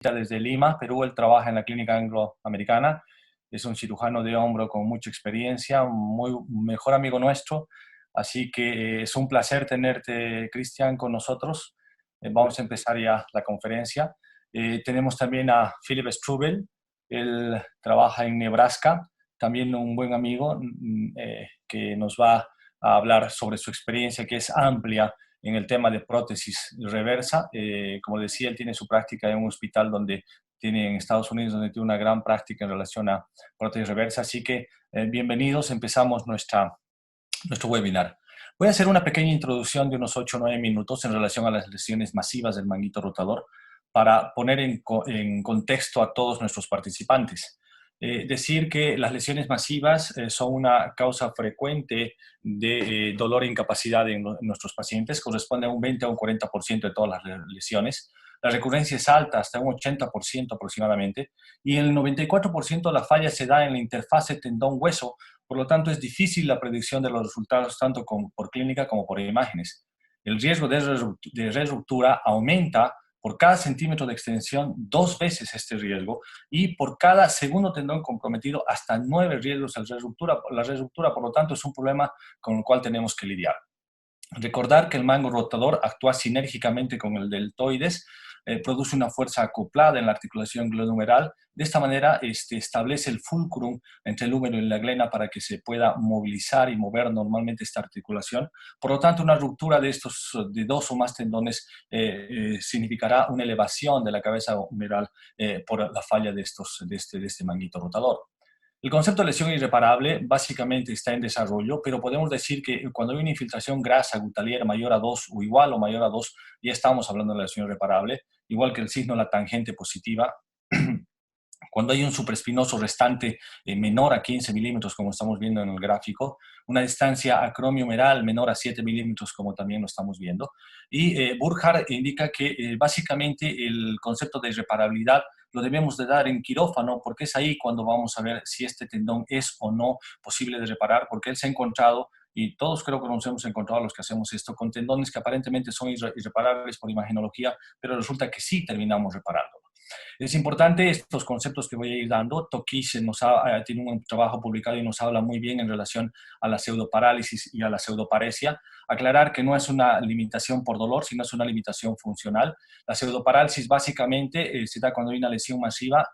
desde Lima, Perú. Él trabaja en la clínica angloamericana. Es un cirujano de hombro con mucha experiencia, un muy mejor amigo nuestro. Así que es un placer tenerte, Cristian, con nosotros. Vamos a empezar ya la conferencia. Tenemos también a Philip Strubel. Él trabaja en Nebraska, también un buen amigo que nos va a hablar sobre su experiencia, que es amplia en el tema de prótesis reversa. Como decía, él tiene su práctica en un hospital en Estados Unidos, donde tiene una gran práctica en relación a prótesis reversa. Así que bienvenidos, empezamos nuestro webinar. Voy a hacer una pequeña introducción de unos 8 o 9 minutos en relación a las lesiones masivas del manguito rotador para poner en contexto a todos nuestros participantes. Decir que las lesiones masivas son una causa frecuente de dolor e incapacidad en nuestros pacientes, corresponde a un 20 a un 40% de todas las lesiones. La recurrencia es alta, hasta un 80% aproximadamente, y el 94% de la falla se da en la interfase tendón-hueso. Por lo tanto, es difícil la predicción de los resultados tanto por clínica como por imágenes. El riesgo de ruptura aumenta por cada centímetro de extensión 2 veces este riesgo, y por cada segundo tendón comprometido hasta 9 riesgos de ruptura. La ruptura, por lo tanto, es un problema con el cual tenemos que lidiar. Recordar que el mango rotador actúa sinérgicamente con el deltoides, produce una fuerza acoplada en la articulación glenohumeral. De esta manera establece el fulcrum entre el húmero y la glena para que se pueda movilizar y mover normalmente esta articulación. Por lo tanto, una ruptura de 2 o más tendones significará una elevación de la cabeza humeral por la falla de este manguito rotador. El concepto de lesión irreparable básicamente está en desarrollo, pero podemos decir que cuando hay una infiltración grasa gutalier mayor a 2 o igual o mayor a 2, ya estamos hablando de lesión irreparable, igual que el signo de la tangente positiva. Cuando hay un supraespinoso restante menor a 15 milímetros, como estamos viendo en el gráfico, una distancia acromiohumeral menor a 7 milímetros, como también lo estamos viendo. Y Burkhardt indica que básicamente el concepto de irreparabilidad lo debemos de dar en quirófano, porque es ahí cuando vamos a ver si este tendón es o no posible de reparar, porque él se ha encontrado, y todos creo que nos hemos encontrado a los que hacemos esto, con tendones que aparentemente son irreparables por imagenología, pero resulta que sí terminamos reparándolo. Es importante estos conceptos que voy a ir dando. Tokish tiene un trabajo publicado y nos habla muy bien en relación a la pseudoparálisis y a la pseudoparesia. Aclarar que no es una limitación por dolor, sino es una limitación funcional. La pseudoparálisis básicamente se da cuando hay una lesión masiva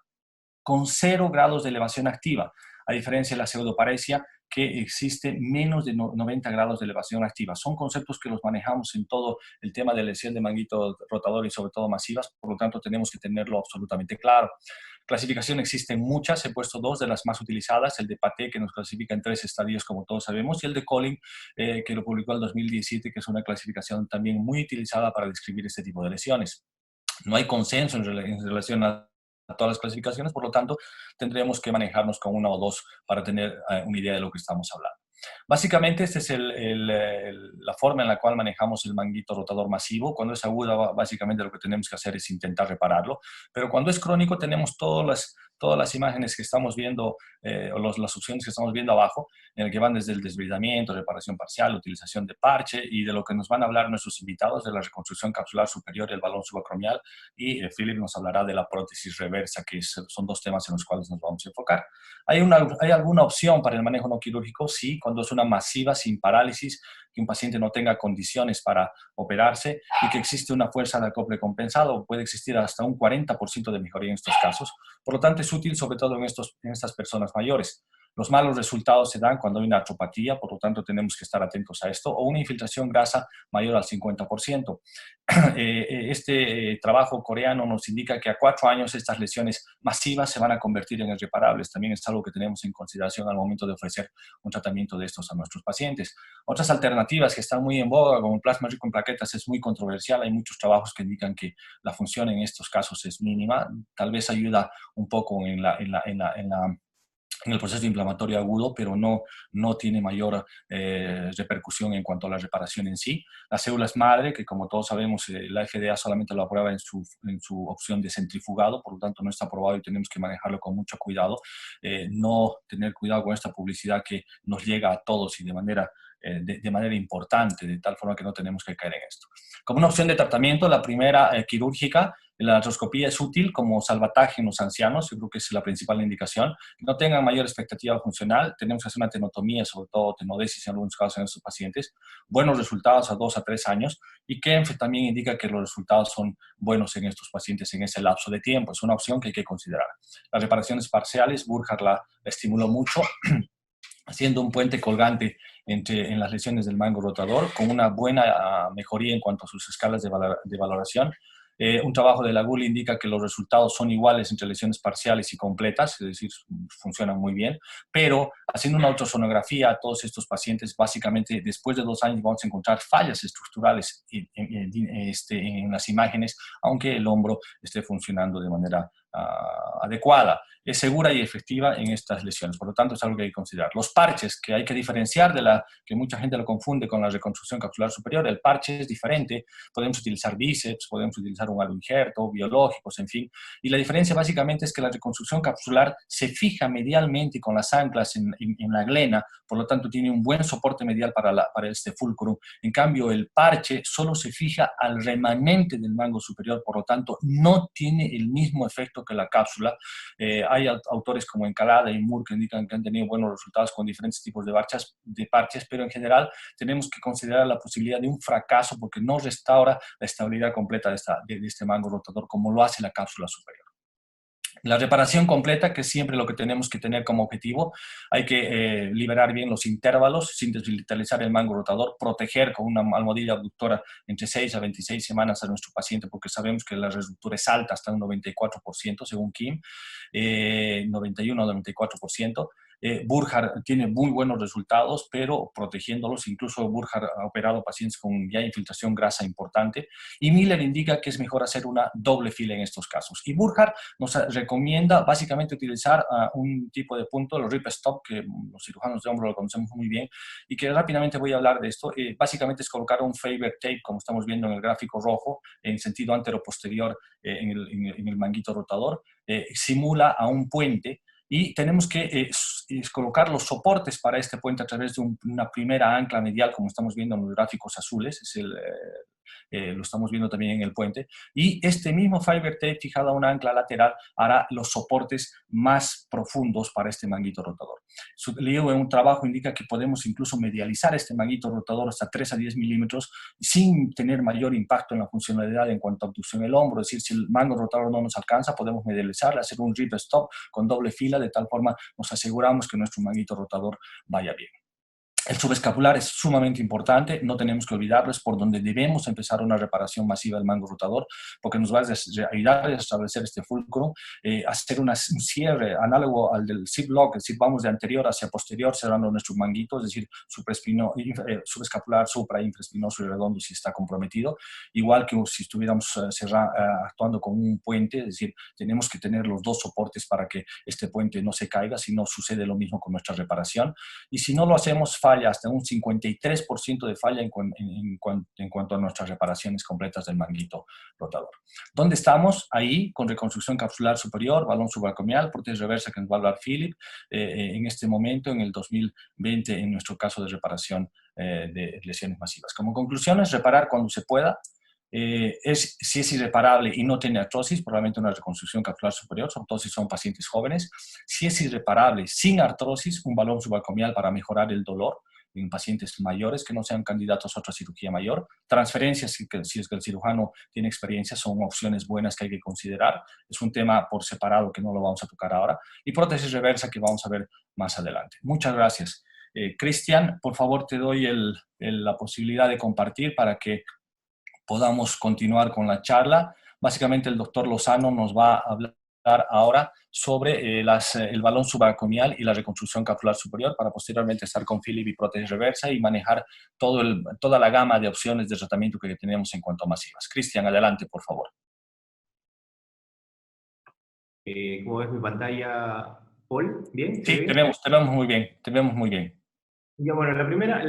con 0 grados de elevación activa, a diferencia de la pseudoparesia, que existe menos de 90 grados de elevación activa. Son conceptos que los manejamos en todo el tema de lesión de manguito rotador y sobre todo masivas, por lo tanto tenemos que tenerlo absolutamente claro. Clasificación existen muchas, he puesto 2 de las más utilizadas, el de Paté, que nos clasifica en 3 estadios, como todos sabemos, y el de Collin, que lo publicó en 2017, que es una clasificación también muy utilizada para describir este tipo de lesiones. No hay consenso en relación a todas las clasificaciones, por lo tanto, tendremos que manejarnos con 1 o 2 para tener una idea de lo que estamos hablando. Básicamente, esta es la forma en la cual manejamos el manguito rotador masivo. Cuando es aguda, básicamente lo que tenemos que hacer es intentar repararlo, pero cuando es crónico tenemos todas las imágenes que estamos viendo, o las opciones que estamos viendo abajo, en el que van desde el desbridamiento, reparación parcial, utilización de parche, y de lo que nos van a hablar nuestros invitados, de la reconstrucción capsular superior y el balón subacromial, y Philip nos hablará de la prótesis reversa, que son 2 temas en los cuales nos vamos a enfocar. ¿Hay alguna opción para el manejo no quirúrgico? Sí, cuando es una masiva sin parálisis, que un paciente no tenga condiciones para operarse y que existe una fuerza de acople compensado, puede existir hasta un 40% de mejoría en estos casos. Por lo tanto, es útil sobre todo en estas personas mayores. Los malos resultados se dan cuando hay una artropatía, por lo tanto tenemos que estar atentos a esto, o una infiltración grasa mayor al 50%. Este trabajo coreano nos indica que a 4 años estas lesiones masivas se van a convertir en irreparables. También es algo que tenemos en consideración al momento de ofrecer un tratamiento de estos a nuestros pacientes. Otras alternativas que están muy en boga, como el plasma rico en plaquetas, es muy controversial. Hay muchos trabajos que indican que la función en estos casos es mínima. Tal vez ayuda un poco en el proceso inflamatorio agudo, pero no tiene mayor repercusión en cuanto a la reparación en sí. Las células madre, que como todos sabemos, la FDA solamente lo aprueba en su opción de centrifugado, por lo tanto no está aprobado y tenemos que manejarlo con mucho cuidado. No tener cuidado con esta publicidad que nos llega a todos y de manera de manera importante, de tal forma que no tenemos que caer en esto. Como una opción de tratamiento, la primera quirúrgica, la artroscopía es útil como salvataje en los ancianos, yo creo que es la principal indicación. Que no tengan mayor expectativa funcional, tenemos que hacer una tenotomía, sobre todo tenodesis en algunos casos en estos pacientes, buenos resultados a 2 a 3 años, y KENF también indica que los resultados son buenos en estos pacientes en ese lapso de tiempo, es una opción que hay que considerar. Las reparaciones parciales, Burkhardt la estimuló mucho, haciendo un puente colgante en las lesiones del mango rotador, con una buena mejoría en cuanto a sus escalas de valoración. Un trabajo de Lagul indica que los resultados son iguales entre lesiones parciales y completas, es decir, funcionan muy bien, pero haciendo una ultrasonografía a todos estos pacientes, básicamente después de 2 años vamos a encontrar fallas estructurales en las imágenes, aunque el hombro esté funcionando de manera adecuada. Es segura y efectiva en estas lesiones, por lo tanto es algo que hay que considerar. Los parches, que hay que diferenciar de que mucha gente lo confunde con la reconstrucción capsular superior, el parche es diferente, podemos utilizar bíceps, podemos utilizar un aloinjerto, biológicos, en fin, y la diferencia básicamente es que la reconstrucción capsular se fija medialmente con las anclas en la glena, por lo tanto tiene un buen soporte medial para este fulcrum. En cambio, el parche solo se fija al remanente del mango superior, por lo tanto no tiene el mismo efecto que la cápsula. Hay autores como Encalada y Moore que indican que han tenido buenos resultados con diferentes tipos de parches, pero en general tenemos que considerar la posibilidad de un fracaso porque no restaura la estabilidad completa de este mango rotador como lo hace la cápsula superior. La reparación completa, que es siempre lo que tenemos que tener como objetivo, hay que liberar bien los intervalos sin desvitalizar el mango rotador, proteger con una almohadilla abductora entre 6 a 26 semanas a nuestro paciente, porque sabemos que la reductura es alta, hasta un 94% según Kim, 91 a 94%. Burkhardt tiene muy buenos resultados, pero protegiéndolos, incluso Burkhardt ha operado pacientes con ya infiltración grasa importante, y Miller indica que es mejor hacer una doble fila en estos casos. Y Burkhardt nos recomienda básicamente utilizar un tipo de punto, los rip stop, que los cirujanos de hombro lo conocemos muy bien, y que rápidamente voy a hablar de esto. Básicamente es colocar un Faber tape, como estamos viendo en el gráfico rojo, en sentido antero-posterior en el manguito rotador, simula a un puente, y tenemos que colocar los soportes para este puente a través de una primera ancla medial, como estamos viendo en los gráficos azules, lo estamos viendo también en el puente, y este mismo fiber tape fijado a una ancla lateral hará los soportes más profundos para este manguito rotador. Leo en un trabajo indica que podemos incluso medializar este manguito rotador hasta 3 a 10 milímetros sin tener mayor impacto en la funcionalidad en cuanto a abducción del hombro, es decir, si el mango rotador no nos alcanza, podemos medializar, hacer un rip stop con doble fila, de tal forma nos aseguramos que nuestro manguito rotador vaya bien. El subescapular es sumamente importante, no tenemos que olvidarlo, es por donde debemos empezar una reparación masiva del mango rotador, porque nos va a ayudar a establecer este fulcro, hacer un cierre análogo al del zip lock, es decir, vamos de anterior hacia posterior cerrando nuestro manguito, es decir, subescapular, supra, infraespinoso y redondo si está comprometido, igual que si estuviéramos actuando con un puente, es decir, tenemos que tener los dos soportes para que este puente no se caiga, si no sucede lo mismo con nuestra reparación, y si no lo hacemos, hasta un 53% de falla en cuanto a nuestras reparaciones completas del manguito rotador. ¿Dónde estamos? Ahí, con reconstrucción capsular superior, balón subaracromial, prótesis reversa que nos va a hablar Philip, en este momento, en el 2020, en nuestro caso de reparación de lesiones masivas. Como conclusiones, reparar cuando se pueda. Si es irreparable y no tiene artrosis, probablemente una reconstrucción capsular superior, sobre todo si son pacientes jóvenes. Si es irreparable sin artrosis, un balón subaracromial para mejorar el dolor en pacientes mayores que no sean candidatos a otra cirugía mayor. Transferencias, si es que el cirujano tiene experiencia, son opciones buenas que hay que considerar. Es un tema por separado que no lo vamos a tocar ahora. Y prótesis reversa que vamos a ver más adelante. Muchas gracias. Cristian, por favor te doy la posibilidad de compartir para que podamos continuar con la charla. Básicamente el doctor Lozano nos va a hablar ahora sobre el balón subaracromial y la reconstrucción capsular superior para posteriormente estar con Philip y prótesis reversa y manejar toda la gama de opciones de tratamiento que tenemos en cuanto a masivas. Cristian, adelante, por favor. ¿Cómo ves mi pantalla, Paul? ¿Bien? Sí, te vemos muy bien, te vemos muy bien. Ya, bueno, la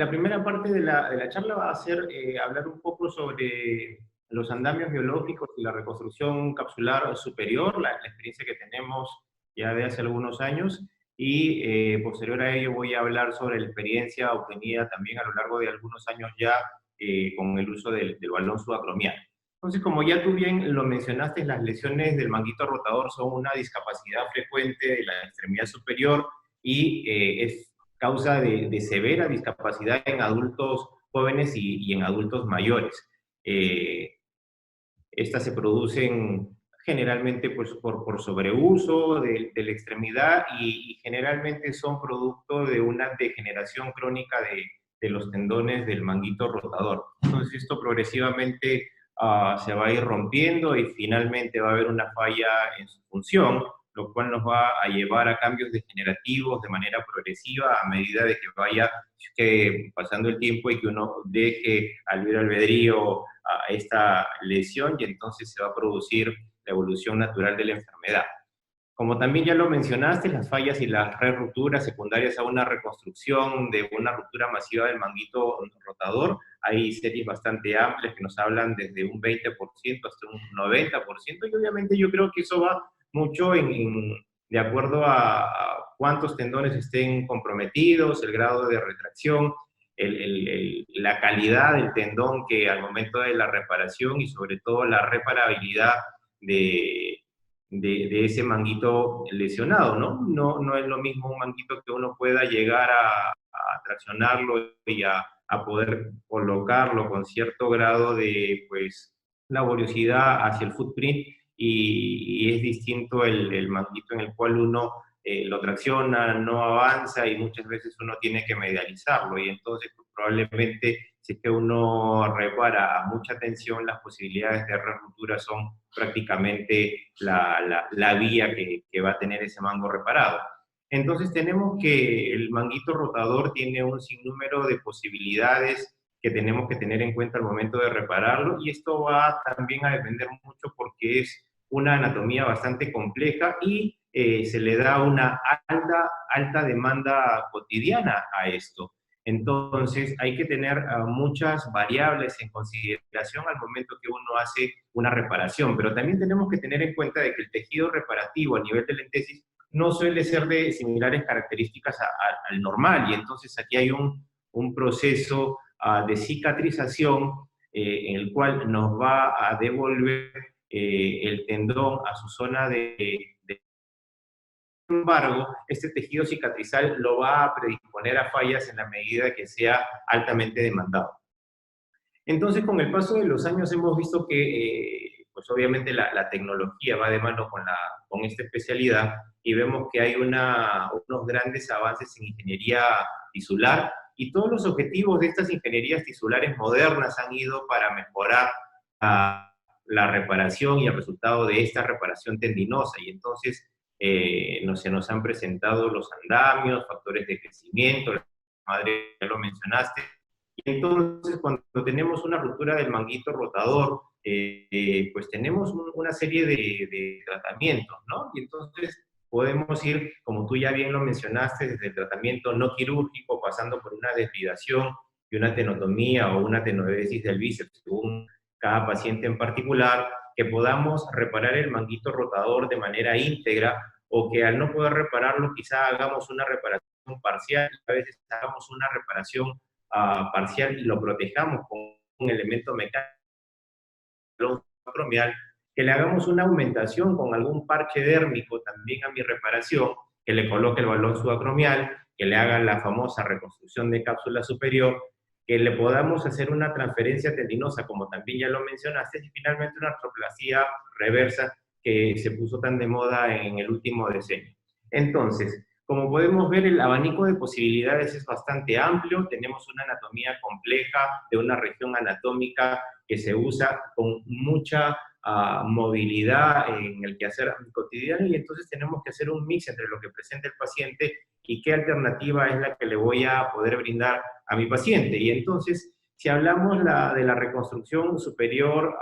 primera parte de la charla va a ser hablar un poco sobre los andamios biológicos y la reconstrucción capsular superior, la experiencia que tenemos ya de hace algunos años, y posterior a ello voy a hablar sobre la experiencia obtenida también a lo largo de algunos años ya con el uso del balón subacromial. Entonces, como ya tú bien lo mencionaste, las lesiones del manguito rotador son una discapacidad frecuente de la extremidad superior y es causa de severa discapacidad en adultos jóvenes y en adultos mayores. Estas se producen generalmente pues, por sobreuso de la extremidad y generalmente son producto de una degeneración crónica de los tendones del manguito rotador. Entonces esto progresivamente se va a ir rompiendo y finalmente va a haber una falla en su función, lo cual nos va a llevar a cambios degenerativos de manera progresiva a medida de que vaya pasando el tiempo y que uno deje al libre albedrío a esta lesión y entonces se va a producir la evolución natural de la enfermedad. Como también ya lo mencionaste, las fallas y las rupturas secundarias a una reconstrucción de una ruptura masiva del manguito rotador, hay series bastante amplias que nos hablan desde un 20% hasta un 90%, y obviamente yo creo que eso va mucho de acuerdo a cuántos tendones estén comprometidos, el grado de retracción, la calidad del tendón que al momento de la reparación y sobre todo la reparabilidad de ese manguito lesionado, ¿no? No es lo mismo un manguito que uno pueda llegar a traccionarlo y a poder colocarlo con cierto grado de, pues, laboriosidad hacia el footprint y es distinto el manguito en el cual uno lo tracciona, no avanza y muchas veces uno tiene que medializarlo y entonces pues, probablemente si es que uno repara a mucha tensión, las posibilidades de ruptura son prácticamente la vía que va a tener ese mango reparado. Entonces tenemos que el manguito rotador tiene un sinnúmero de posibilidades que tenemos que tener en cuenta al momento de repararlo y esto va también a depender mucho porque es una anatomía bastante compleja y se le da una alta demanda cotidiana a esto. Entonces, hay que tener muchas variables en consideración al momento que uno hace una reparación, pero también tenemos que tener en cuenta de que el tejido reparativo a nivel de la entesis no suele ser de similares características al normal, y entonces aquí hay un proceso de cicatrización en el cual nos va a devolver el tendón a su zona sin embargo, este tejido cicatrizal lo va a predisponer a fallas en la medida que sea altamente demandado. Entonces, con el paso de los años hemos visto que, pues obviamente la tecnología va de mano con esta especialidad y vemos que hay unos grandes avances en ingeniería tisular y todos los objetivos de estas ingenierías tisulares modernas han ido para mejorar la reparación y el resultado de esta reparación tendinosa. Y entonces se nos han presentado los andamios, factores de crecimiento, la madre ya lo mencionaste. Y entonces cuando tenemos una ruptura del manguito rotador, pues tenemos una serie de tratamientos, ¿no? Y entonces podemos ir, como tú ya bien lo mencionaste, desde el tratamiento no quirúrgico, pasando por una desvidación y una tenotomía o una tenodesis del bíceps, según cada paciente en particular, que podamos reparar el manguito rotador de manera íntegra o que al no poder repararlo quizá hagamos una reparación parcial, a veces hagamos una reparación parcial y lo protejamos con un elemento mecánico acromial, que le hagamos una aumentación con algún parche dérmico también a mi reparación, que le coloque el balón subacromial, que le haga la famosa reconstrucción de cápsula superior, que le podamos hacer una transferencia tendinosa, como también ya lo mencionaste, y finalmente una artroplastía reversa que se puso tan de moda en el último decenio. Entonces, como podemos ver, el abanico de posibilidades es bastante amplio, tenemos una anatomía compleja de una región anatómica que se usa con mucha movilidad en el quehacer cotidiano y entonces tenemos que hacer un mix entre lo que presenta el paciente y qué alternativa es la que le voy a poder brindar a mi paciente. Y entonces, si hablamos de la reconstrucción superior,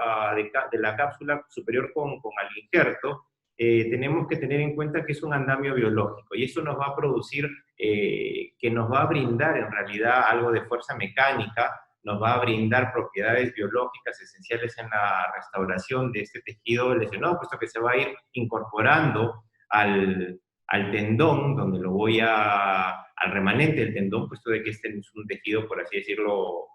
de la cápsula superior con al injerto, tenemos que tener en cuenta que es un andamio biológico y eso nos va a producir, que nos va a brindar en realidad algo de fuerza mecánica, nos va a brindar propiedades biológicas esenciales en la restauración de este tejido lesionado, puesto que se va a ir incorporando al al tendón, donde lo voy al remanente del tendón, puesto de que este es un tejido, por así decirlo,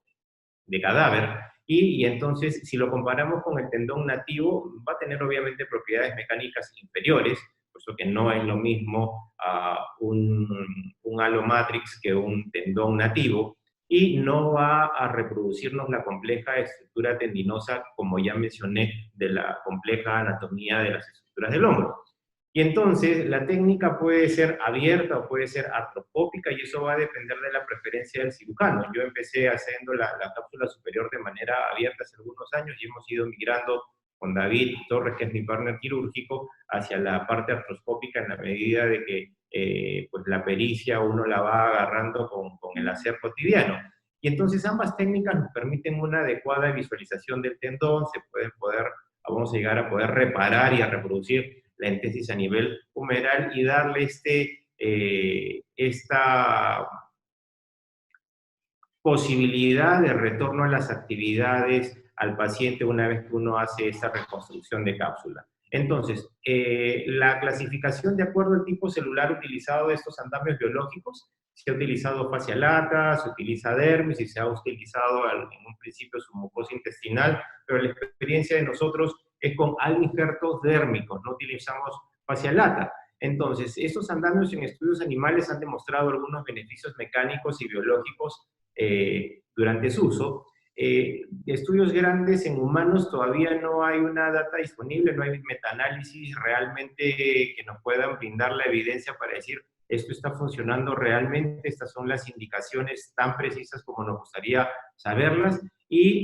de cadáver, y entonces si lo comparamos con el tendón nativo, va a tener obviamente propiedades mecánicas inferiores, puesto que no es lo mismo un halomatrix que un tendón nativo, y no va a reproducirnos la compleja estructura tendinosa, como ya mencioné, de la compleja anatomía de las estructuras del hombro. Y entonces la técnica puede ser abierta o puede ser artroscópica, y eso va a depender de la preferencia del cirujano. Yo empecé haciendo la cápsula superior de manera abierta hace algunos años y hemos ido migrando con David Torres, que es mi partner quirúrgico, hacia la parte artroscópica en la medida de que pues la pericia uno la va agarrando con el hacer cotidiano. Y entonces ambas técnicas nos permiten una adecuada visualización del tendón, vamos a llegar a poder reparar y a reproducir la entesis a nivel humeral y darle esta posibilidad de retorno a las actividades al paciente una vez que uno hace esta reconstrucción de cápsula. Entonces, la clasificación de acuerdo al tipo celular utilizado de estos andamios biológicos, se ha utilizado fascia lata, se utiliza dermis y se ha utilizado en un principio su mucosa intestinal, pero la experiencia de nosotros es con injertos dérmicos, no utilizamos fascia lata. Entonces, estos andamios en estudios animales han demostrado algunos beneficios mecánicos y biológicos durante su uso. Estudios grandes en humanos todavía no hay una data disponible, no hay metaanálisis realmente que nos puedan brindar la evidencia para decir esto está funcionando realmente, estas son las indicaciones tan precisas como nos gustaría saberlas,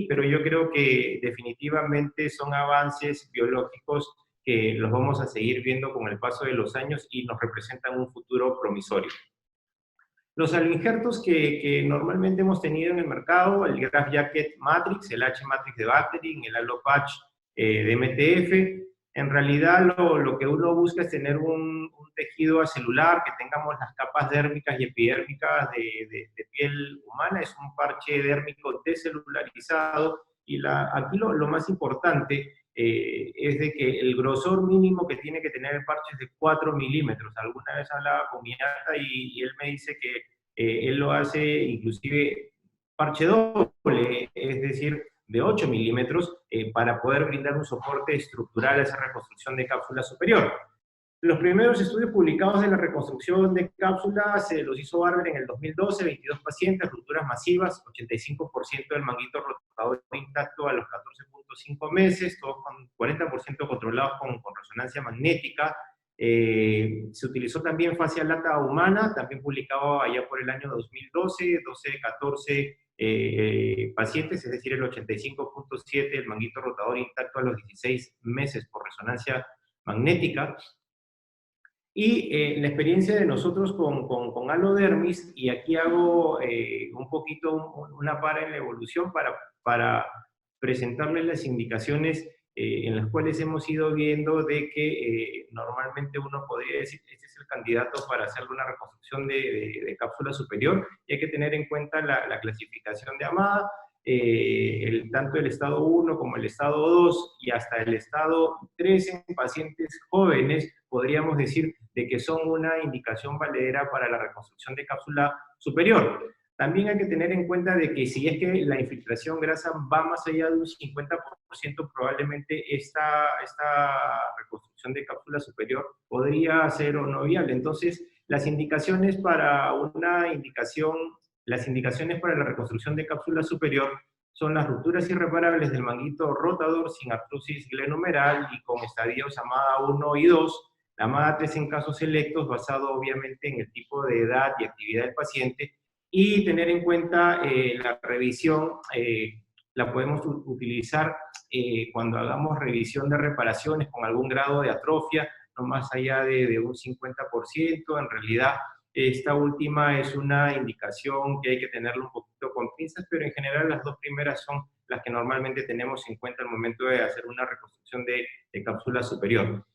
pero yo creo que definitivamente son avances biológicos que los vamos a seguir viendo con el paso de los años y nos representan un futuro promisorio. Los aloinjertos que normalmente hemos tenido en el mercado, el Graph Jacket Matrix, el H-Matrix de Bacterin, el Allopatch de MTF, en realidad lo que uno busca es tener un tejido acelular, que tengamos las capas dérmicas y epidérmicas de piel humana, es un parche dérmico descelularizado, y aquí lo más importante es de que el grosor mínimo que tiene que tener el parche es de 4 milímetros. Alguna vez hablaba con mi ata y él me dice que él lo hace inclusive parche doble, es decir, de 8 milímetros, para poder brindar un soporte estructural a esa reconstrucción de cápsula superior. Los primeros estudios publicados de la reconstrucción de cápsulas se los hizo Barber en el 2012, 22 pacientes, rupturas masivas, 85% del manguito rotador intacto a los 14.5 meses, todos con 40% controlados con resonancia magnética. Se utilizó también fascia lata humana, también publicado allá por el año 2012, 14 pacientes, es decir, el 85.7% del manguito rotador intacto a los 16 meses por resonancia magnética. Y la experiencia de nosotros con alodermis, y aquí hago un poquito una para en la evolución para presentarles las indicaciones en las cuales hemos ido viendo de que normalmente uno podría decir este es el candidato para hacer una reconstrucción de cápsula superior, y hay que tener en cuenta la clasificación de Amada, tanto el estado 1 como el estado 2 y hasta el estado 3 en pacientes jóvenes, podríamos decir de que son una indicación valedera para la reconstrucción de cápsula superior. También hay que tener en cuenta de que si es que la infiltración grasa va más allá de un 50%, probablemente esta reconstrucción de cápsula superior podría ser o no viable. Entonces, las indicaciones para la reconstrucción de cápsula superior son las rupturas irreparables del manguito rotador sin artrosis glenomeral y con estadios AMADA 1 y 2, la AMADA 3 en casos selectos, basado obviamente en el tipo de edad y actividad del paciente, y tener en cuenta la revisión, la podemos utilizar cuando hagamos revisión de reparaciones con algún grado de atrofia, no más allá de un 50%, en realidad esta última es una indicación que hay que tenerlo un poquito con pinzas, pero en general las dos primeras son las que normalmente tenemos en cuenta al momento de hacer una reconstrucción de cápsula superior.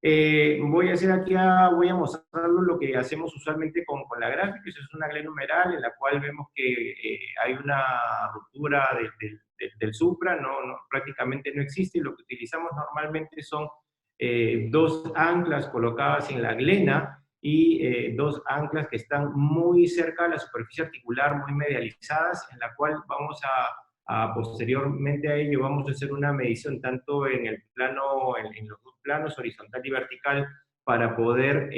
Voy a mostrarles lo que hacemos usualmente con la gráfica. Eso es una glenomeral en la cual vemos que hay una ruptura del supra, prácticamente no existe. Lo que utilizamos normalmente son dos anclas colocadas en la glena, y dos anclas que están muy cerca de la superficie articular, muy medializadas, en la cual vamos posteriormente a ello vamos a hacer una medición tanto en el plano, en los dos planos, horizontal y vertical, para poder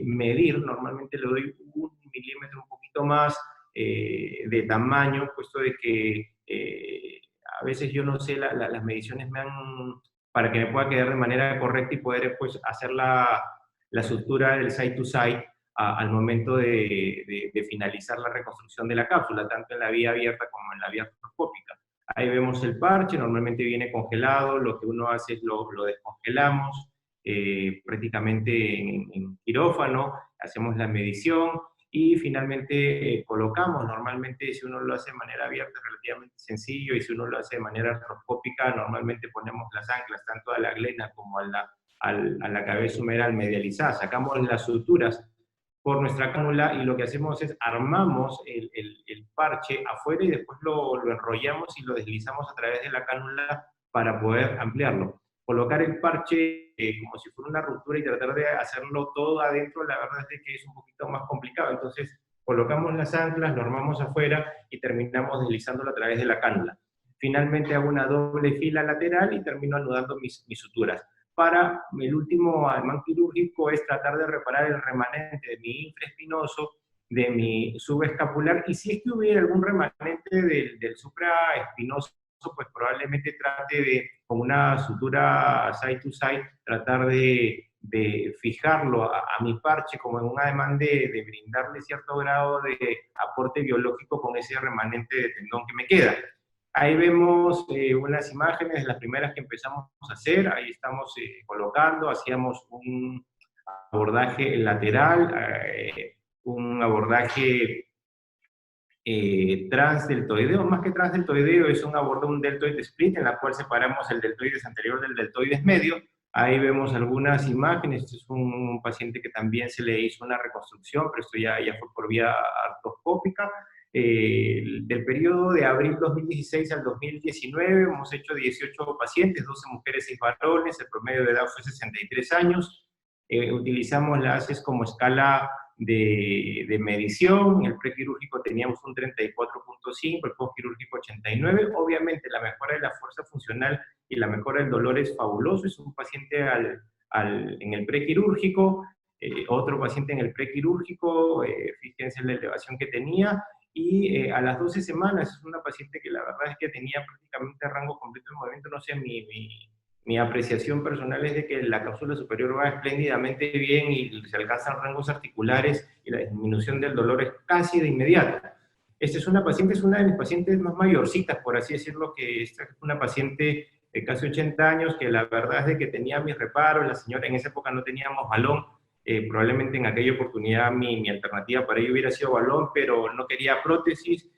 medir. Normalmente le doy 1 milímetro, un poquito más de tamaño, puesto de que a veces yo no sé, las mediciones para que me pueda quedar de manera correcta y poder pues, hacer la sutura del side to side al momento de finalizar la reconstrucción de la cápsula, tanto en la vía abierta como en la vía artroscópica. Ahí vemos el parche, normalmente viene congelado, lo que uno hace es lo descongelamos prácticamente en quirófano, hacemos la medición y finalmente colocamos. Normalmente si uno lo hace de manera abierta es relativamente sencillo, y si uno lo hace de manera artroscópica normalmente ponemos las anclas tanto a la glena como a la cabeza humeral medializada, sacamos las suturas por nuestra cánula y lo que hacemos es armamos el parche afuera y después lo enrollamos y lo deslizamos a través de la cánula para poder ampliarlo. Colocar el parche como si fuera una ruptura y tratar de hacerlo todo adentro, la verdad es que es un poquito más complicado. Entonces colocamos las anclas, lo armamos afuera y terminamos deslizándolo a través de la cánula. Finalmente hago una doble fila lateral y termino anudando mis suturas. Para el último ademán quirúrgico es tratar de reparar el remanente de mi infraespinoso, de mi subescapular, y si es que hubiera algún remanente del supraespinoso, pues probablemente trate de, con una sutura side to side, tratar de fijarlo a mi parche como en un ademán de brindarle cierto grado de aporte biológico con ese remanente de tendón que me queda. Ahí vemos unas imágenes, las primeras que empezamos a hacer. Ahí estamos colocando, hacíamos un abordaje lateral, un abordaje transdeltoideo. Más que transdeltoideo, es un deltoid split, en la cual separamos el deltoides anterior del deltoides medio. Ahí vemos algunas imágenes. Este es un paciente que también se le hizo una reconstrucción, pero esto ya fue por vía artroscópica. Del periodo de abril 2016 al 2019 hemos hecho 18 pacientes, 12 mujeres y 6 varones, el promedio de edad fue 63 años. Utilizamos la ACES como escala de medición. El prequirúrgico teníamos un 34.5, el postquirúrgico 89. Obviamente la mejora de la fuerza funcional y la mejora del dolor es fabuloso. Es un paciente en el prequirúrgico, otro paciente en el prequirúrgico, fíjense la elevación que tenía. Y a las 12 semanas es una paciente que la verdad es que tenía prácticamente rango completo de movimiento. No sé, mi apreciación personal es de que la cápsula superior va espléndidamente bien y se alcanzan rangos articulares y la disminución del dolor es casi de inmediata. Esta es una de mis pacientes más mayorcitas, por así decirlo, que esta es una paciente de casi 80 años que la verdad es de que tenía mis reparos. La señora, en esa época no teníamos balón. Probablemente en aquella oportunidad mi alternativa para ello hubiera sido balón, pero no quería prótesis.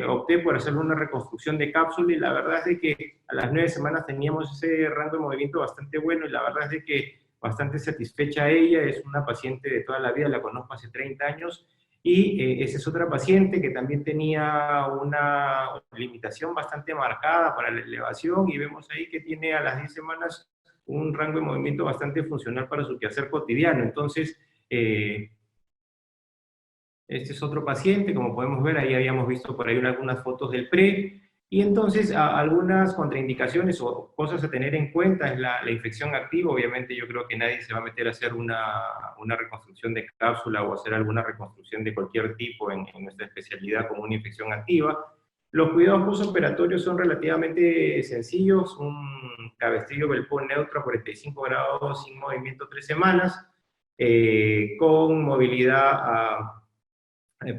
Opté por hacer una reconstrucción de cápsula y la verdad es de que a las 9 semanas teníamos ese rango de movimiento bastante bueno y la verdad es de que bastante satisfecha ella. Es una paciente de toda la vida, la conozco hace 30 años y esa es otra paciente que también tenía una limitación bastante marcada para la elevación y vemos ahí que tiene a las 10 semanas un rango de movimiento bastante funcional para su quehacer cotidiano. Entonces, este es otro paciente, como podemos ver, ahí habíamos visto por ahí algunas fotos del pre, y entonces algunas contraindicaciones o cosas a tener en cuenta es la infección activa. Obviamente yo creo que nadie se va a meter a hacer una reconstrucción de cápsula o hacer alguna reconstrucción de cualquier tipo en nuestra especialidad como una infección activa. Los cuidados postoperatorios son relativamente sencillos: un cabestrillo Belpont neutro a 45 grados sin movimiento 3 semanas, con movilidad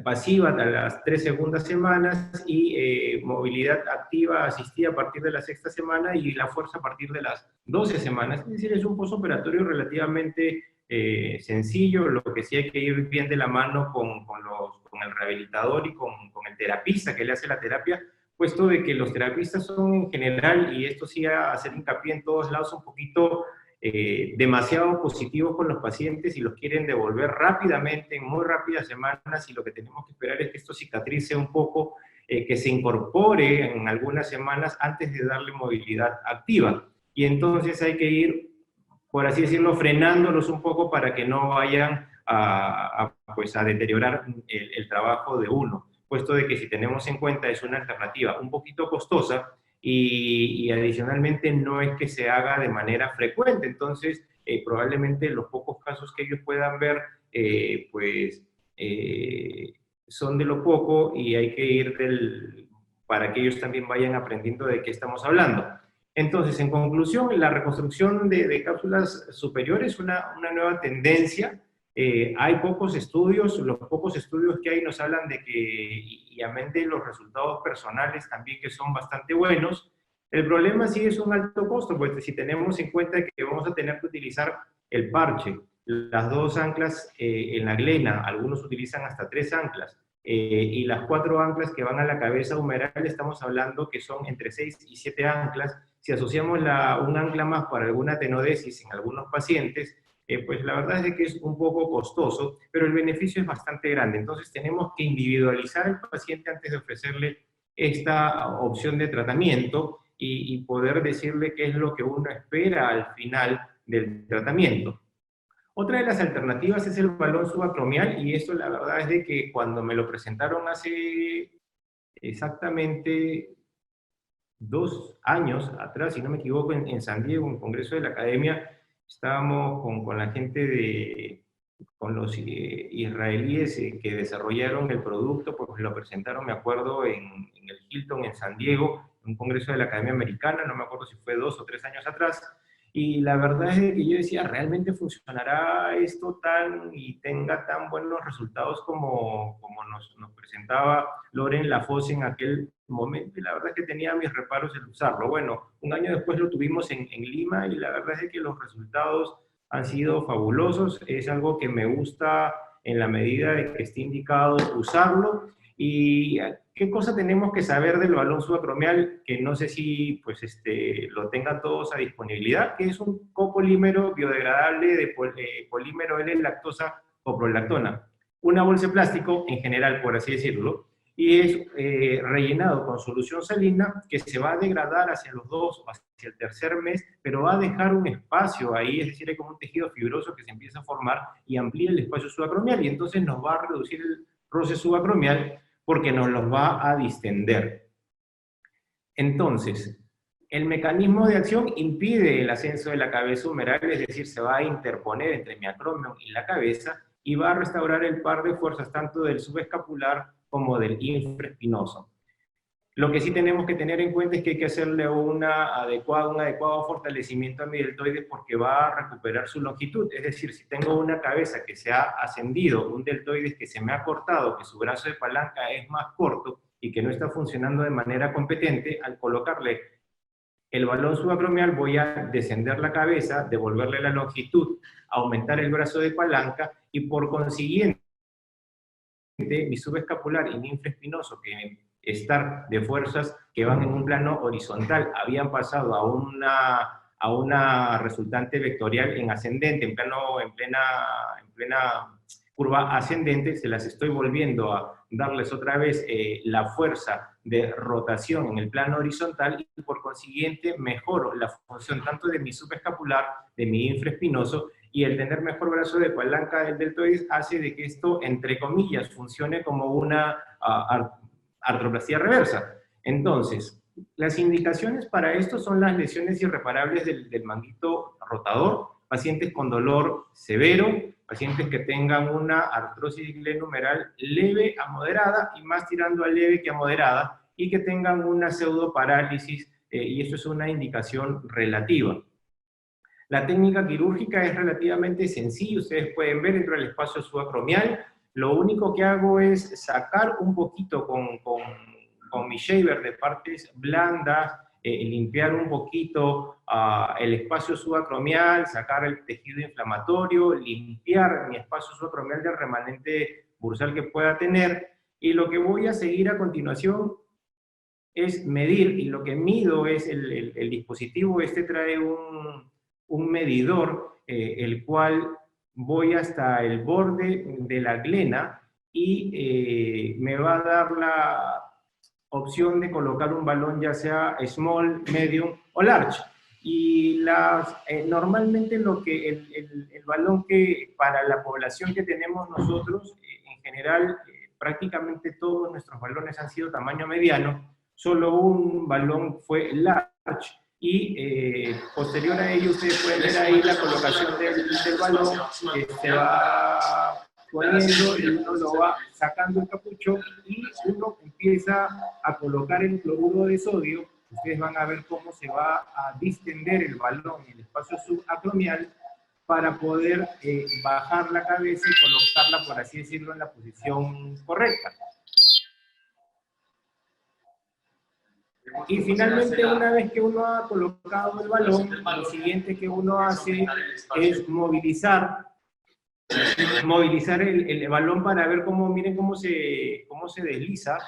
pasiva a las 3 segundas semanas y movilidad activa asistida a partir de la 6ª semana y la fuerza a partir de las 12 semanas. Es decir, es un postoperatorio relativamente sencillo. Lo que sí hay que ir bien de la mano con el rehabilitador y con el terapista que le hace la terapia, puesto de que los terapistas son en general, y esto sí a hacer hincapié en todos lados, un poquito demasiado positivos con los pacientes y los quieren devolver rápidamente, en muy rápidas semanas, y lo que tenemos que esperar es que esto cicatrice un poco, que se incorpore en algunas semanas antes de darle movilidad activa. Y entonces hay que ir por así decirlo, frenándolos un poco para que no vayan pues a deteriorar el trabajo de uno, puesto de que si tenemos en cuenta es una alternativa un poquito costosa y adicionalmente no es que se haga de manera frecuente, entonces probablemente los pocos casos que ellos puedan ver, pues son de lo poco y hay que ir para que ellos también vayan aprendiendo de qué estamos hablando. Entonces, en conclusión, la reconstrucción de cápsulas superiores es una nueva tendencia. Hay pocos estudios, los pocos estudios que hay nos hablan de que, y amén de los resultados personales también que son bastante buenos. El problema sí es un alto costo, pues si tenemos en cuenta que vamos a tener que utilizar el parche, las 2 anclas en la glena, algunos utilizan hasta 3 anclas, y las 4 anclas que van a la cabeza humeral, estamos hablando que son entre 6 y 7 anclas. Si asociamos un ancla más para alguna tenodesis en algunos pacientes, pues la verdad es que es un poco costoso, pero el beneficio es bastante grande. Entonces tenemos que individualizar al paciente antes de ofrecerle esta opción de tratamiento y poder decirle qué es lo que uno espera al final del tratamiento. Otra de las alternativas es el balón subacromial, y esto la verdad es de que cuando me lo presentaron hace exactamente 2 años atrás, si no me equivoco, en San Diego, en un congreso de la academia, estábamos con la gente con los israelíes que desarrollaron el producto, pues lo presentaron, me acuerdo, en el Hilton en San Diego, en un congreso de la Academia Americana, no me acuerdo si fue 2 o 3 años atrás, y la verdad es que yo decía, ¿realmente funcionará esto y tenga tan buenos resultados como nos presentaba Loren Lafosse en aquel momento? Y la verdad es que tenía mis reparos en usarlo. Bueno, un año después lo tuvimos en Lima y la verdad es que los resultados han sido fabulosos. Es algo que me gusta en la medida de que esté indicado usarlo. ¿Y qué cosa tenemos que saber del balón subacromial? Que no sé si pues, lo tengan todos a disponibilidad, que es un copolímero biodegradable de polímero L-lactosa coprolactona. Una bolsa de plástico, en general, por así decirlo, y es rellenado con solución salina que se va a degradar hacia los 2 o hacia el tercer mes, pero va a dejar un espacio ahí, es decir, hay como un tejido fibroso que se empieza a formar y amplía el espacio subacromial, y entonces nos va a reducir el roce subacromial porque nos los va a distender. Entonces, el mecanismo de acción impide el ascenso de la cabeza humeral, es decir, se va a interponer entre mi acromion y la cabeza y va a restaurar el par de fuerzas tanto del subescapular como del infraespinoso. Lo que sí tenemos que tener en cuenta es que hay que hacerle un adecuado fortalecimiento a mi deltoides porque va a recuperar su longitud. Es decir, si tengo una cabeza que se ha ascendido, un deltoides que se me ha cortado, que su brazo de palanca es más corto y que no está funcionando de manera competente, al colocarle el balón subacromial voy a descender la cabeza, devolverle la longitud, aumentar el brazo de palanca y por consiguiente mi subescapular y mi infraespinoso, que estar de fuerzas que van en un plano horizontal, habían pasado a una resultante vectorial en ascendente, en plena curva ascendente, se las estoy volviendo a darles otra vez la fuerza de rotación en el plano horizontal y por consiguiente mejoro la función tanto de mi subescapular, de mi infraespinoso, y el tener mejor brazo de palanca del deltoides hace de que esto, entre comillas, funcione como una artroplastia reversa. Entonces, las indicaciones para esto son las lesiones irreparables del manguito rotador, pacientes con dolor severo, pacientes que tengan una artrosis glenumeral leve a moderada y más tirando a leve que a moderada y que tengan una pseudoparálisis, y eso es una indicación relativa. La técnica quirúrgica es relativamente sencilla, ustedes pueden ver dentro del espacio subacromial. Lo único que hago es sacar un poquito con mi shaver de partes blandas, limpiar un poquito el espacio subacromial, sacar el tejido inflamatorio, limpiar mi espacio subacromial del remanente bursal que pueda tener, y lo que voy a seguir a continuación es medir, y lo que mido es el dispositivo, trae un medidor, el cual voy hasta el borde de la glena y me va a dar la opción de colocar un balón ya sea small, medium o large. Y normalmente el balón que para la población que tenemos nosotros, en general, prácticamente todos nuestros balones han sido tamaño mediano, solo un balón fue large, y posterior a ello ustedes pueden ver ahí la colocación del balón, que se va poniendo y uno lo va sacando el capucho y uno empieza a colocar el cloruro de sodio. Ustedes van a ver cómo se va a distender el balón en el espacio subacromial para poder bajar la cabeza y colocarla, por así decirlo, en la posición correcta. Y finalmente, una vez que uno ha colocado el balón, lo siguiente que uno hace es movilizar el balón para ver cómo, miren cómo se desliza.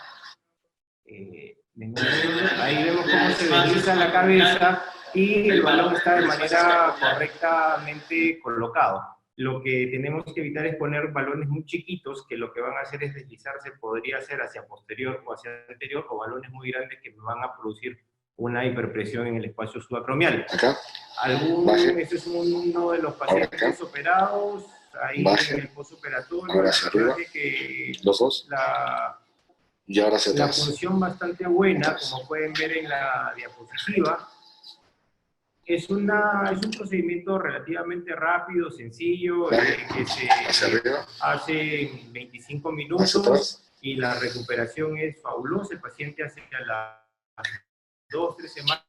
Ahí vemos cómo se desliza la cabeza y el balón está de manera correctamente colocado. Lo que tenemos que evitar es poner balones muy chiquitos, que lo que van a hacer es deslizarse, podría ser hacia posterior o hacia anterior, o balones muy grandes que van a producir una hiperpresión en el espacio subacromial. Acá. Ese es uno de los pacientes operados, ahí en el postoperatorio. Ahora hacia arriba. Los dos. Y ahora hacia atrás. La función bastante buena, como pueden ver en la diapositiva. Es un procedimiento relativamente rápido, sencillo, que se hace en 25 minutos y la recuperación es fabulosa. El paciente hace a las 2 o 3 semanas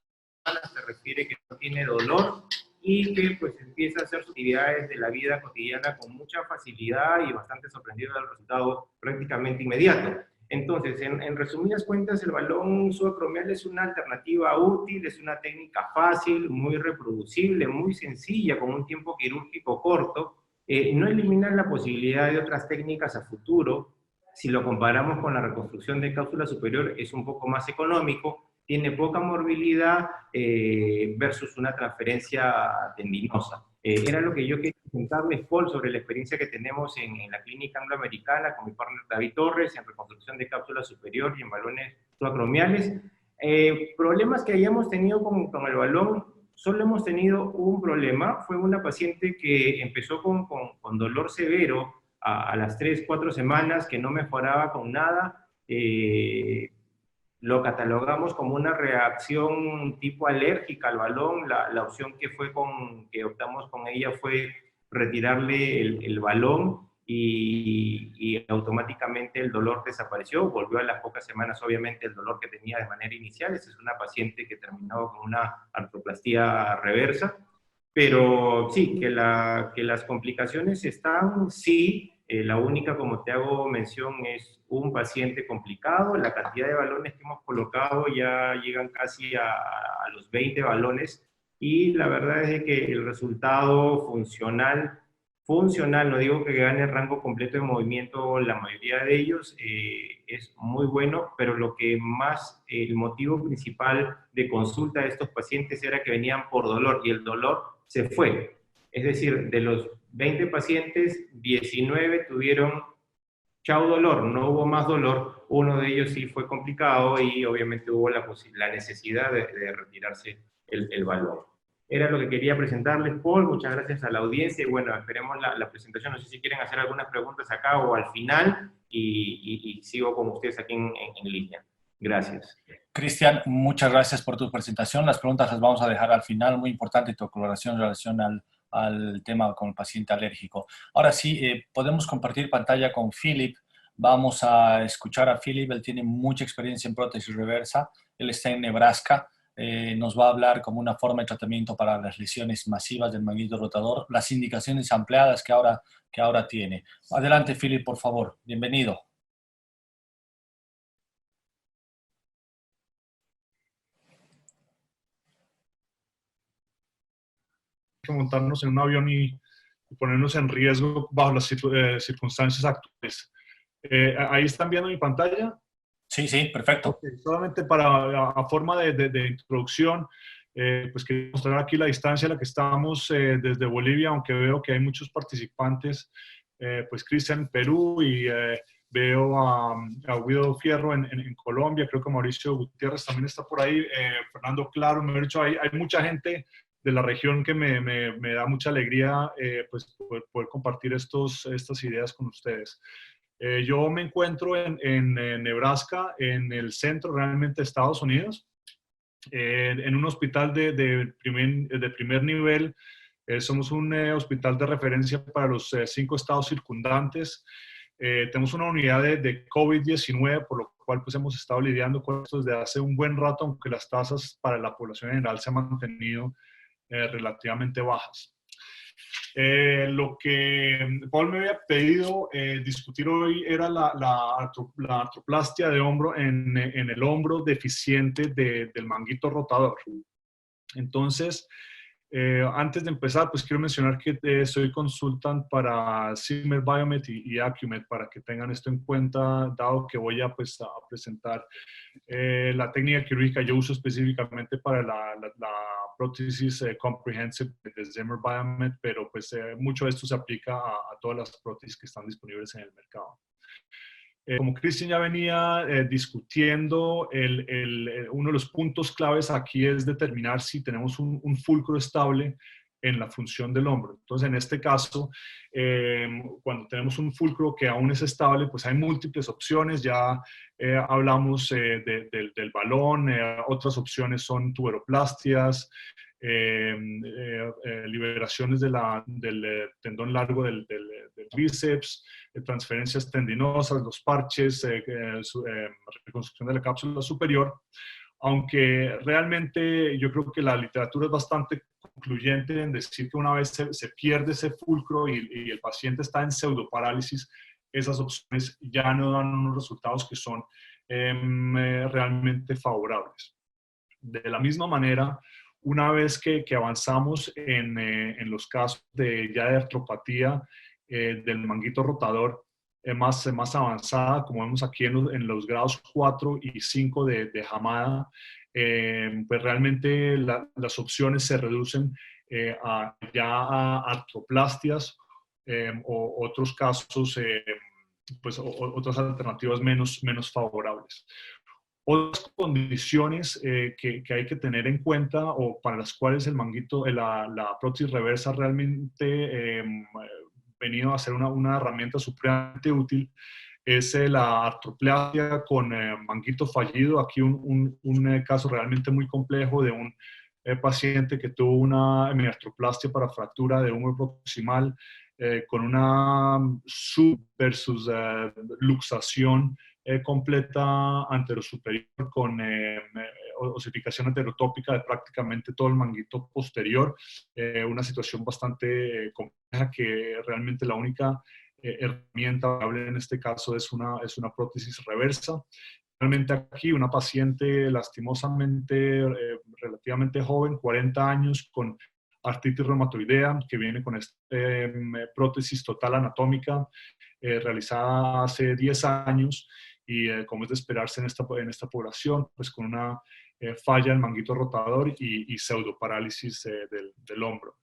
se refiere que no tiene dolor y que pues empieza a hacer sus actividades de la vida cotidiana con mucha facilidad y bastante sorprendido del resultado prácticamente inmediato. Entonces, en resumidas cuentas, el balón subacromial es una alternativa útil, es una técnica fácil, muy reproducible, muy sencilla, con un tiempo quirúrgico corto. No elimina la posibilidad de otras técnicas a futuro. Si lo comparamos con la reconstrucción de cápsula superior, es un poco más económico, tiene poca morbilidad versus una transferencia tendinosa. Era lo que yo quería presentarles, Paul, sobre la experiencia que tenemos en la clínica angloamericana con mi partner David Torres en reconstrucción de cápsula superior y en balones subacromiales. Problemas que hayamos tenido con el balón, solo hemos tenido un problema. Fue una paciente que empezó con dolor severo a las 3 o 4 semanas, que no mejoraba con nada. Lo catalogamos como una reacción tipo alérgica al balón. La opción que optamos con ella fue retirarle el balón y automáticamente el dolor desapareció. Volvió a las pocas semanas, obviamente, el dolor que tenía de manera inicial. Esa es una paciente que terminó con una artroplastía reversa. Pero sí, que las complicaciones están, sí. La única, como te hago mención, es un paciente complicado. La cantidad de balones que hemos colocado ya llegan casi a los 20 balones, y la verdad es que el resultado funcional, no digo que gane el rango completo de movimiento, la mayoría de ellos es muy bueno, pero lo que más, el motivo principal de consulta de estos pacientes era que venían por dolor, y el dolor se fue. Es decir, de los 20 pacientes, 19 tuvieron chau dolor, no hubo más dolor. Uno de ellos sí fue complicado y obviamente hubo la necesidad de retirarse el balón. Era lo que quería presentarles, Paul. Muchas gracias a la audiencia y bueno, esperemos la presentación. No sé si quieren hacer algunas preguntas acá o al final, y sigo con ustedes aquí en línea. Gracias. Cristian, muchas gracias por tu presentación. Las preguntas las vamos a dejar al final. Muy importante tu aclaración en relación al tema con el paciente alérgico. Ahora sí, podemos compartir pantalla con Philip. Vamos a escuchar a Philip. Él tiene mucha experiencia en prótesis reversa. Él está en Nebraska. Nos va a hablar como una forma de tratamiento para las lesiones masivas del manguito rotador, las indicaciones ampliadas que ahora tiene. Adelante, Philip, por favor. Bienvenido. Que montarnos en un avión y ponernos en riesgo bajo las circunstancias actuales. ¿Ahí están viendo mi pantalla? Sí, sí, perfecto. Okay, solamente a forma de introducción, pues quería mostrar aquí la distancia a la que estamos desde Bolivia, aunque veo que hay muchos participantes, pues Cristian en Perú y veo a Guido Fierro en Colombia, creo que Mauricio Gutiérrez también está por ahí, Fernando Claro, me he dicho, hay mucha gente de la región que me da mucha alegría pues poder compartir estas ideas con ustedes. Yo me encuentro en Nebraska, en el centro realmente de Estados Unidos, en un hospital de primer nivel. Somos un hospital de referencia para los 5 estados circundantes. Tenemos una unidad de COVID-19, por lo cual pues, hemos estado lidiando con esto desde hace un buen rato, aunque las tasas para la población general se han mantenido relativamente bajas. Lo que Paul me había pedido discutir hoy era la artroplastia de hombro en el hombro deficiente del manguito rotador. Entonces, antes de empezar, pues quiero mencionar que soy consultant para Zimmer Biomet y Acumed, para que tengan esto en cuenta, dado que voy a presentar la técnica quirúrgica yo uso específicamente para la prótesis comprehensive de Zimmer Biomet, pero pues mucho de esto se aplica a todas las prótesis que están disponibles en el mercado. Como Cristian ya venía discutiendo, uno de los puntos claves aquí es determinar si tenemos un fulcro estable en la función del hombro. Entonces, en este caso, cuando tenemos un fulcro que aún es estable, pues hay múltiples opciones. Ya hablamos del balón, otras opciones son tuberoplastias, liberaciones del tendón largo del bíceps, transferencias tendinosas, los parches, reconstrucción de la cápsula superior, aunque realmente yo creo que la literatura es bastante concluyente en decir que una vez se pierde ese fulcro y el paciente está en pseudoparálisis, esas opciones ya no dan unos resultados que son realmente favorables. De la misma manera, una vez que avanzamos en los casos ya de artropatía del manguito rotador más avanzada, como vemos aquí en los grados 4 y 5 de Hamada, pues realmente las opciones se reducen a artroplastias o otros casos, pues otras alternativas menos favorables. Otras condiciones que hay que tener en cuenta o para las cuales el manguito, la prótesis reversa realmente venido a ser una herramienta supremamente útil es la artroplastia con manguito fallido. Aquí un caso realmente muy complejo de un paciente que tuvo una hemiartroplastia para fractura de húmero proximal con una sub versus luxación completa anterosuperior con osificación anterotópica de prácticamente todo el manguito posterior, una situación bastante compleja que realmente la única herramienta viable en este caso es una prótesis reversa. Realmente aquí una paciente lastimosamente relativamente joven, 40 años, con artritis reumatoidea, que viene con esta prótesis total anatómica realizada hace 10 años y como es de esperarse en esta población, pues con una falla del manguito rotador y pseudoparálisis del hombro.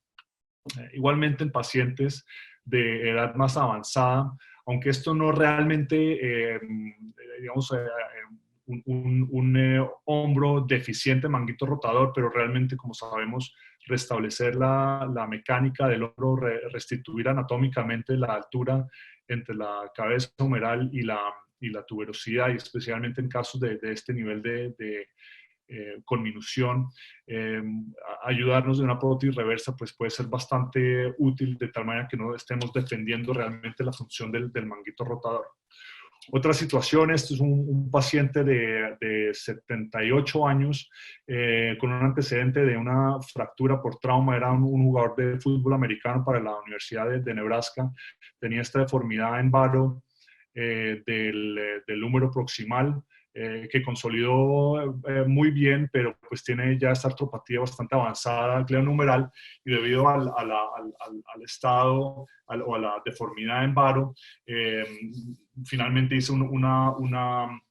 Igualmente en pacientes de edad más avanzada, aunque esto no realmente, digamos, un hombro deficiente manguito rotador, pero realmente, como sabemos, restablecer la mecánica del hombro, restituir anatómicamente la altura entre la cabeza humeral y la tuberosidad, y especialmente en casos de este nivel de conminución, ayudarnos de una prótesis reversa pues puede ser bastante útil, de tal manera que no estemos defendiendo realmente la función del manguito rotador. Otra situación, este es un paciente de 78 años con un antecedente de una fractura por trauma, era un jugador de fútbol americano para la Universidad de Nebraska, tenía esta deformidad en varo del húmero proximal, que consolidó muy bien, pero pues tiene ya esta artropatía bastante avanzada glenohumeral y debido al estado o a la deformidad en varo, finalmente hizo una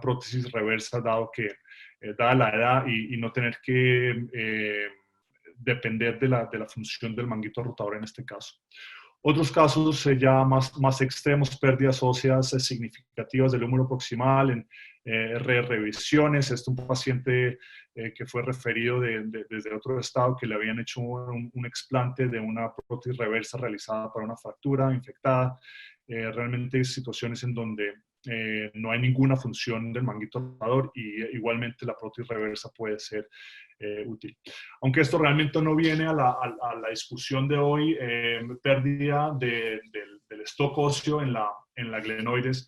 prótesis reversa, dado que dada la edad y no tener que depender de la función del manguito rotador en este caso. Otros casos ya más extremos, pérdidas óseas significativas del húmero proximal en revisiones. Este es un paciente que fue referido desde otro estado que le habían hecho un explante de una prótesis reversa realizada para una fractura infectada. Realmente hay situaciones en donde no hay ninguna función del manguito rotador y igualmente la prótesis reversa puede ser útil. Aunque esto realmente no viene a la discusión de hoy, pérdida del stock óseo en la glenoides,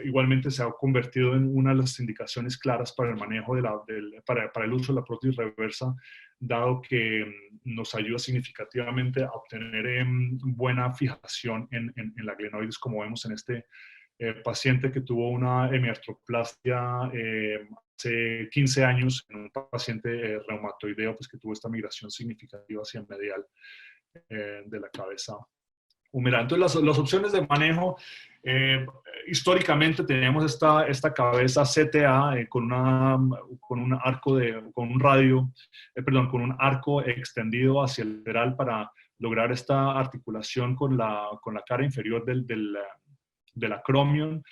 igualmente se ha convertido en una de las indicaciones claras para el manejo para el uso de la prótesis reversa, dado que nos ayuda significativamente a obtener buena fijación en la glenoides, como vemos en este paciente que tuvo una hemiartroplastia hace 15 años, en un paciente reumatoideo, pues que tuvo esta migración significativa hacia el medial de la cabeza humeral. Entonces, las opciones de manejo, históricamente tenemos esta cabeza CTA con un arco extendido hacia el lateral para lograr esta articulación con la cara inferior del acromion.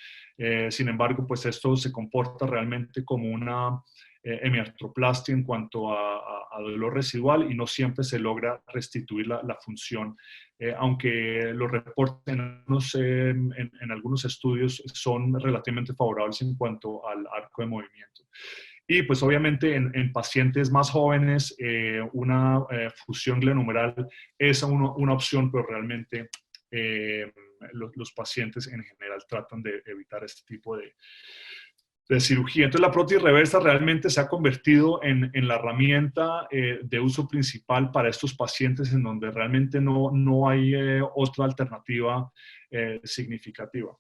Sin embargo, pues esto se comporta realmente como una hemiartroplastia en cuanto a dolor residual y no siempre se logra restituir la función, aunque los reportes en algunos estudios son relativamente favorables en cuanto al arco de movimiento. Y pues obviamente en pacientes más jóvenes una fusión glenohumeral es una opción, pero realmente los pacientes en general tratan de evitar este tipo de cirugía. Entonces la prótesis reversa realmente se ha convertido en la herramienta de uso principal para estos pacientes en donde realmente no hay otra alternativa significativa.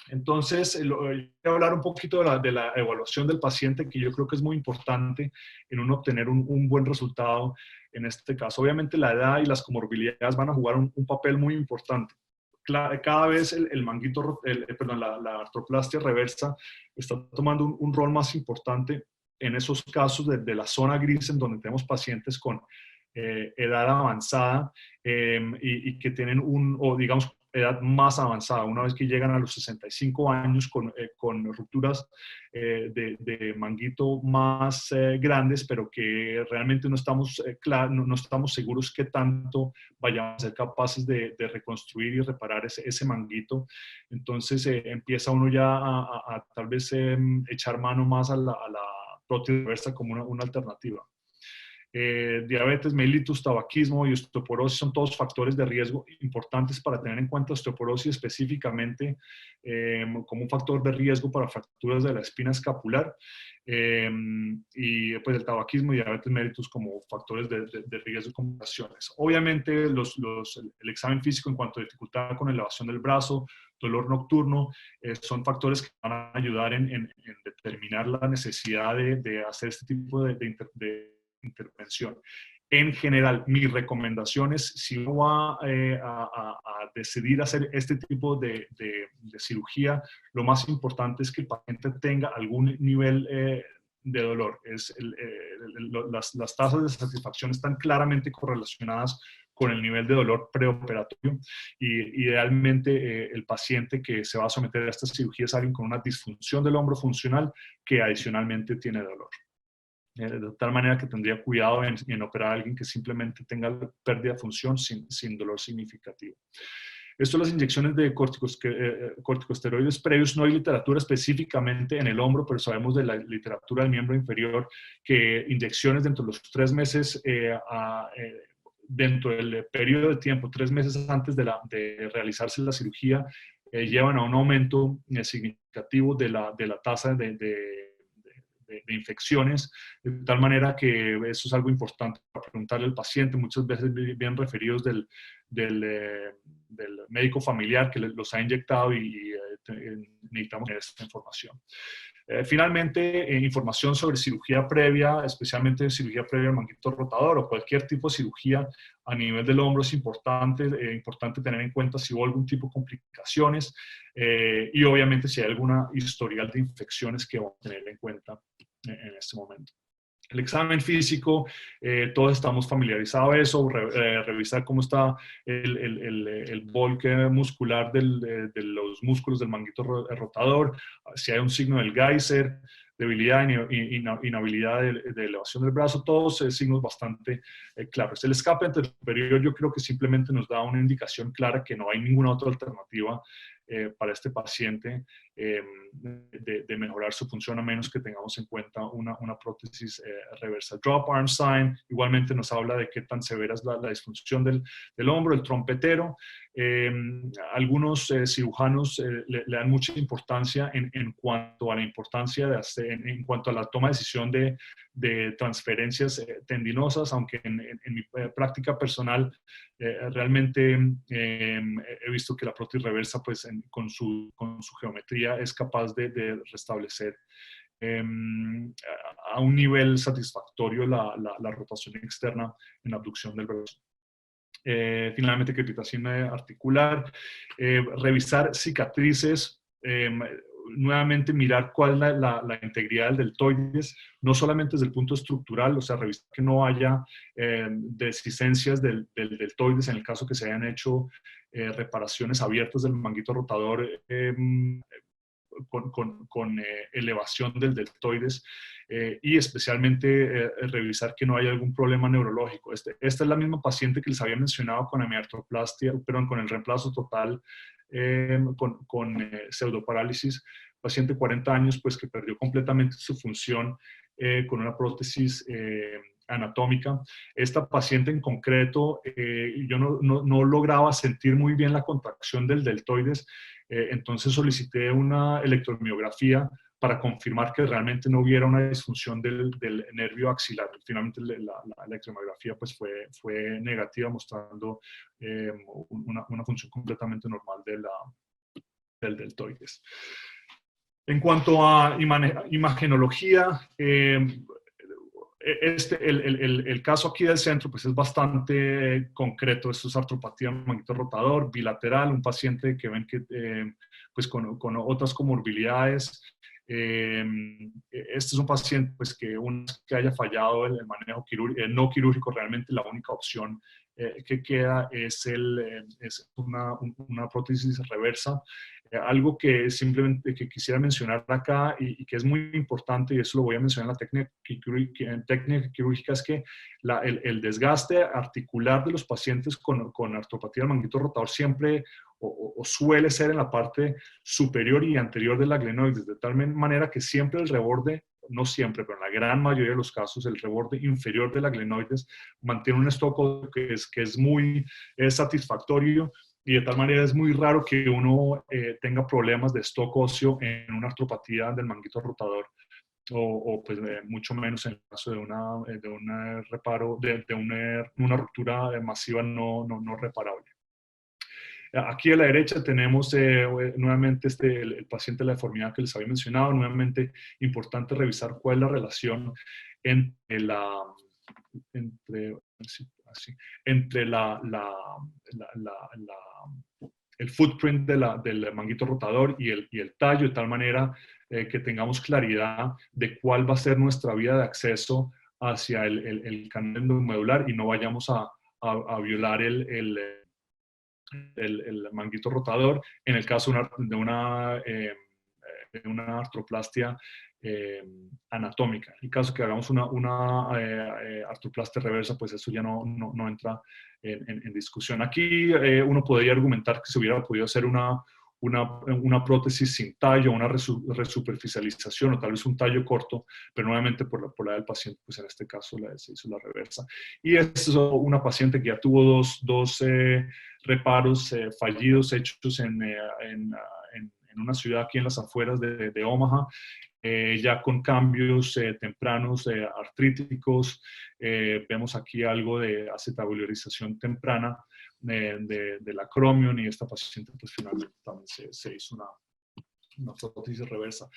Entonces, voy a hablar un poquito de la evaluación del paciente, que yo creo que es muy importante en uno obtener un buen resultado en este caso. Obviamente la edad y las comorbilidades van a jugar un papel muy importante. Cada vez la artroplastia reversa está tomando un rol más importante en esos casos de la zona gris en donde tenemos pacientes con edad avanzada y que tienen digamos, edad más avanzada, una vez que llegan a los 65 años con rupturas de manguito más grandes, pero que realmente no estamos seguros qué tanto vayamos a ser capaces de reconstruir y reparar ese manguito. Entonces empieza uno ya a tal vez echar mano más a la prótesis reversa como una alternativa. Diabetes mellitus, tabaquismo y osteoporosis son todos factores de riesgo importantes para tener en cuenta. Osteoporosis específicamente como un factor de riesgo para fracturas de la espina escapular y pues el tabaquismo y diabetes mellitus como factores de riesgo de complicaciones. Obviamente el examen físico en cuanto a dificultad con elevación del brazo, dolor nocturno, son factores que van a ayudar en determinar la necesidad de hacer este tipo de intervención. En general, mi recomendación es, si uno va a decidir hacer este tipo de cirugía, lo más importante es que el paciente tenga algún nivel de dolor. Las tasas de satisfacción están claramente correlacionadas con el nivel de dolor preoperatorio y idealmente el paciente que se va a someter a esta cirugía es alguien con una disfunción del hombro funcional que adicionalmente tiene dolor. De tal manera que tendría cuidado en operar a alguien que simplemente tenga pérdida de función sin dolor significativo. Esto, las inyecciones de corticosteroides previos, no hay literatura específicamente en el hombro, pero sabemos de la literatura del miembro inferior que inyecciones dentro de los 3 meses, dentro del periodo de tiempo, 3 meses antes de realizarse la cirugía, llevan a un aumento significativo de la tasa de infecciones, de tal manera que eso es algo importante para preguntarle al paciente. Muchas veces vienen referidos del médico familiar que los ha inyectado y necesitamos esta información. Finalmente, información sobre cirugía previa, especialmente cirugía previa al manguito rotador o cualquier tipo de cirugía a nivel del hombro es importante tener en cuenta si hubo algún tipo de complicaciones y obviamente si hay alguna historial de infecciones que vamos a tener en cuenta en este momento. El examen físico, todos estamos familiarizados a eso, revisar cómo está el bulk muscular de los músculos del manguito rotador, si hay un signo del Geiser, debilidad, inhabilidad de elevación del brazo, todos signos bastante claros. El escape anterior yo creo que simplemente nos da una indicación clara que no hay ninguna otra alternativa para este paciente de mejorar su función, a menos que tengamos en cuenta una prótesis reversa. Drop arm sign igualmente nos habla de qué tan severa es la disfunción del hombro. El trompetero, algunos cirujanos le dan mucha importancia en cuanto a la importancia de hacer, en cuanto a la toma de decisión de transferencias tendinosas, aunque en mi práctica personal realmente he visto que la prótesis reversa pues con su geometría es capaz de restablecer a un nivel satisfactorio la rotación externa en la abducción del brazo. Finalmente, crepitación articular, revisar cicatrices, nuevamente mirar cuál es la integridad del deltoides, no solamente desde el punto estructural, o sea, revisar que no haya dehiscencias del deltoides en el caso que se hayan hecho reparaciones abiertas del manguito rotador con elevación del deltoides y especialmente revisar que no haya algún problema neurológico. Esta es la misma paciente que les había mencionado con hemiartroplastia, perdón, con el reemplazo total con pseudoparálisis, paciente de 40 años pues que perdió completamente su función con una prótesis anatómica. Esta paciente en concreto, yo no lograba sentir muy bien la contracción del deltoides, entonces solicité una electromiografía para confirmar que realmente no hubiera una disfunción del nervio axilar. Finalmente la electromiografía pues fue negativa, mostrando una función completamente normal del deltoides. En cuanto a imagenología, el caso aquí del centro pues es bastante concreto. Esto es artropatía del manguito rotador bilateral, un paciente que ven que pues con otras comorbilidades. Este es un paciente pues que haya fallado el manejo quirúrgico, no quirúrgico, realmente la única opción que queda es una prótesis reversa. Algo que simplemente que quisiera mencionar acá y que es muy importante, y eso lo voy a mencionar en la técnica quirúrgica, es que el desgaste articular de los pacientes con artropatía del manguito rotador siempre o suele ser en la parte superior y anterior de la glenoides, de tal manera que siempre el reborde, no siempre, pero en la gran mayoría de los casos, el reborde inferior de la glenoides mantiene un estoco que es muy satisfactorio, y de tal manera es muy raro que uno tenga problemas de stock óseo en una artropatía del manguito rotador, o pues mucho menos en el caso de una ruptura masiva no reparable. Aquí a la derecha tenemos nuevamente el paciente de la deformidad que les había mencionado. Nuevamente, importante revisar cuál es la relación entre el footprint del manguito rotador y el tallo, de tal manera que tengamos claridad de cuál va a ser nuestra vía de acceso hacia el canal endomedular y no vayamos a violar el manguito rotador en el caso de una artroplastia anatómica. En el caso que hagamos una artroplastia reversa, pues eso ya no entra en discusión. Aquí uno podría argumentar que se hubiera podido hacer una prótesis sin tallo, una resuperficialización o tal vez un tallo corto, pero nuevamente por la del paciente, pues en este caso se hizo la reversa. Y es una paciente que ya tuvo dos reparos fallidos hechos en una ciudad aquí en las afueras de Omaha, ya con cambios tempranos artríticos. Vemos aquí algo de acetabularización temprana del acromion, y esta paciente pues finalmente también se hizo una prótesis reversa.